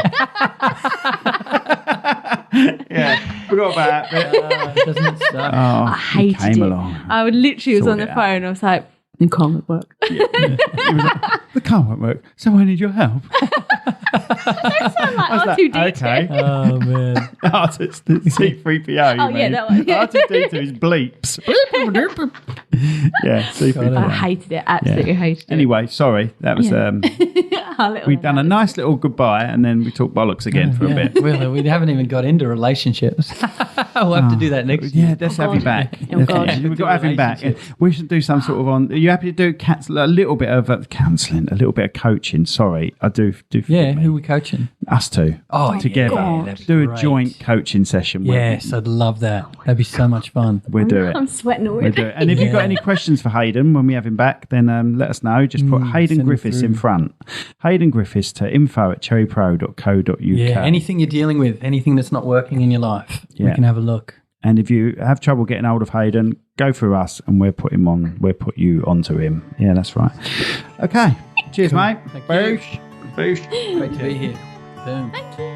Yeah, forgot about that bit. Doesn't it suck? Oh, I hated came it. along. I would literally was Sort on the it out. phone. I was like, The car won't work. He was like, the car won't work, so I need your help. That sounds like R2D2. Okay. Oh, man. It's the C3PO. Oh, yeah, that one. Yeah. R2D2 is bleeps. Yeah, C3PO. I hated it. Absolutely hated it. Anyway, sorry. That was... we've done a nice little goodbye and then we talk bollocks again for a bit. Well, we haven't even got into relationships. We'll have to do that next year. Yeah, let's have you back. Oh, God. We've got to have him back. We should do some sort of Are you happy to do a little bit of counselling, a little bit of coaching? Sorry, I do. Yeah, who are we coaching? Us two. Oh, together. Yeah, do a great. joint coaching session. Yes, I'd love that. That'd be so much fun. We'll do it. I'm sweating We'll already. do it. And if you've got any questions for Hayden when we have him back, then let us know. Just put Haydn Griffiths in front. Haydn Griffiths to info@cherrypro.co.uk. Yeah, anything you're dealing with, anything that's not working in your life, we can have a look. And if you have trouble getting hold of Hayden, go through us and we'll put you onto him. Yeah, that's right. Okay. Cheers, mate. Thank you. Boosh. Great to be here. Boom. Thank you.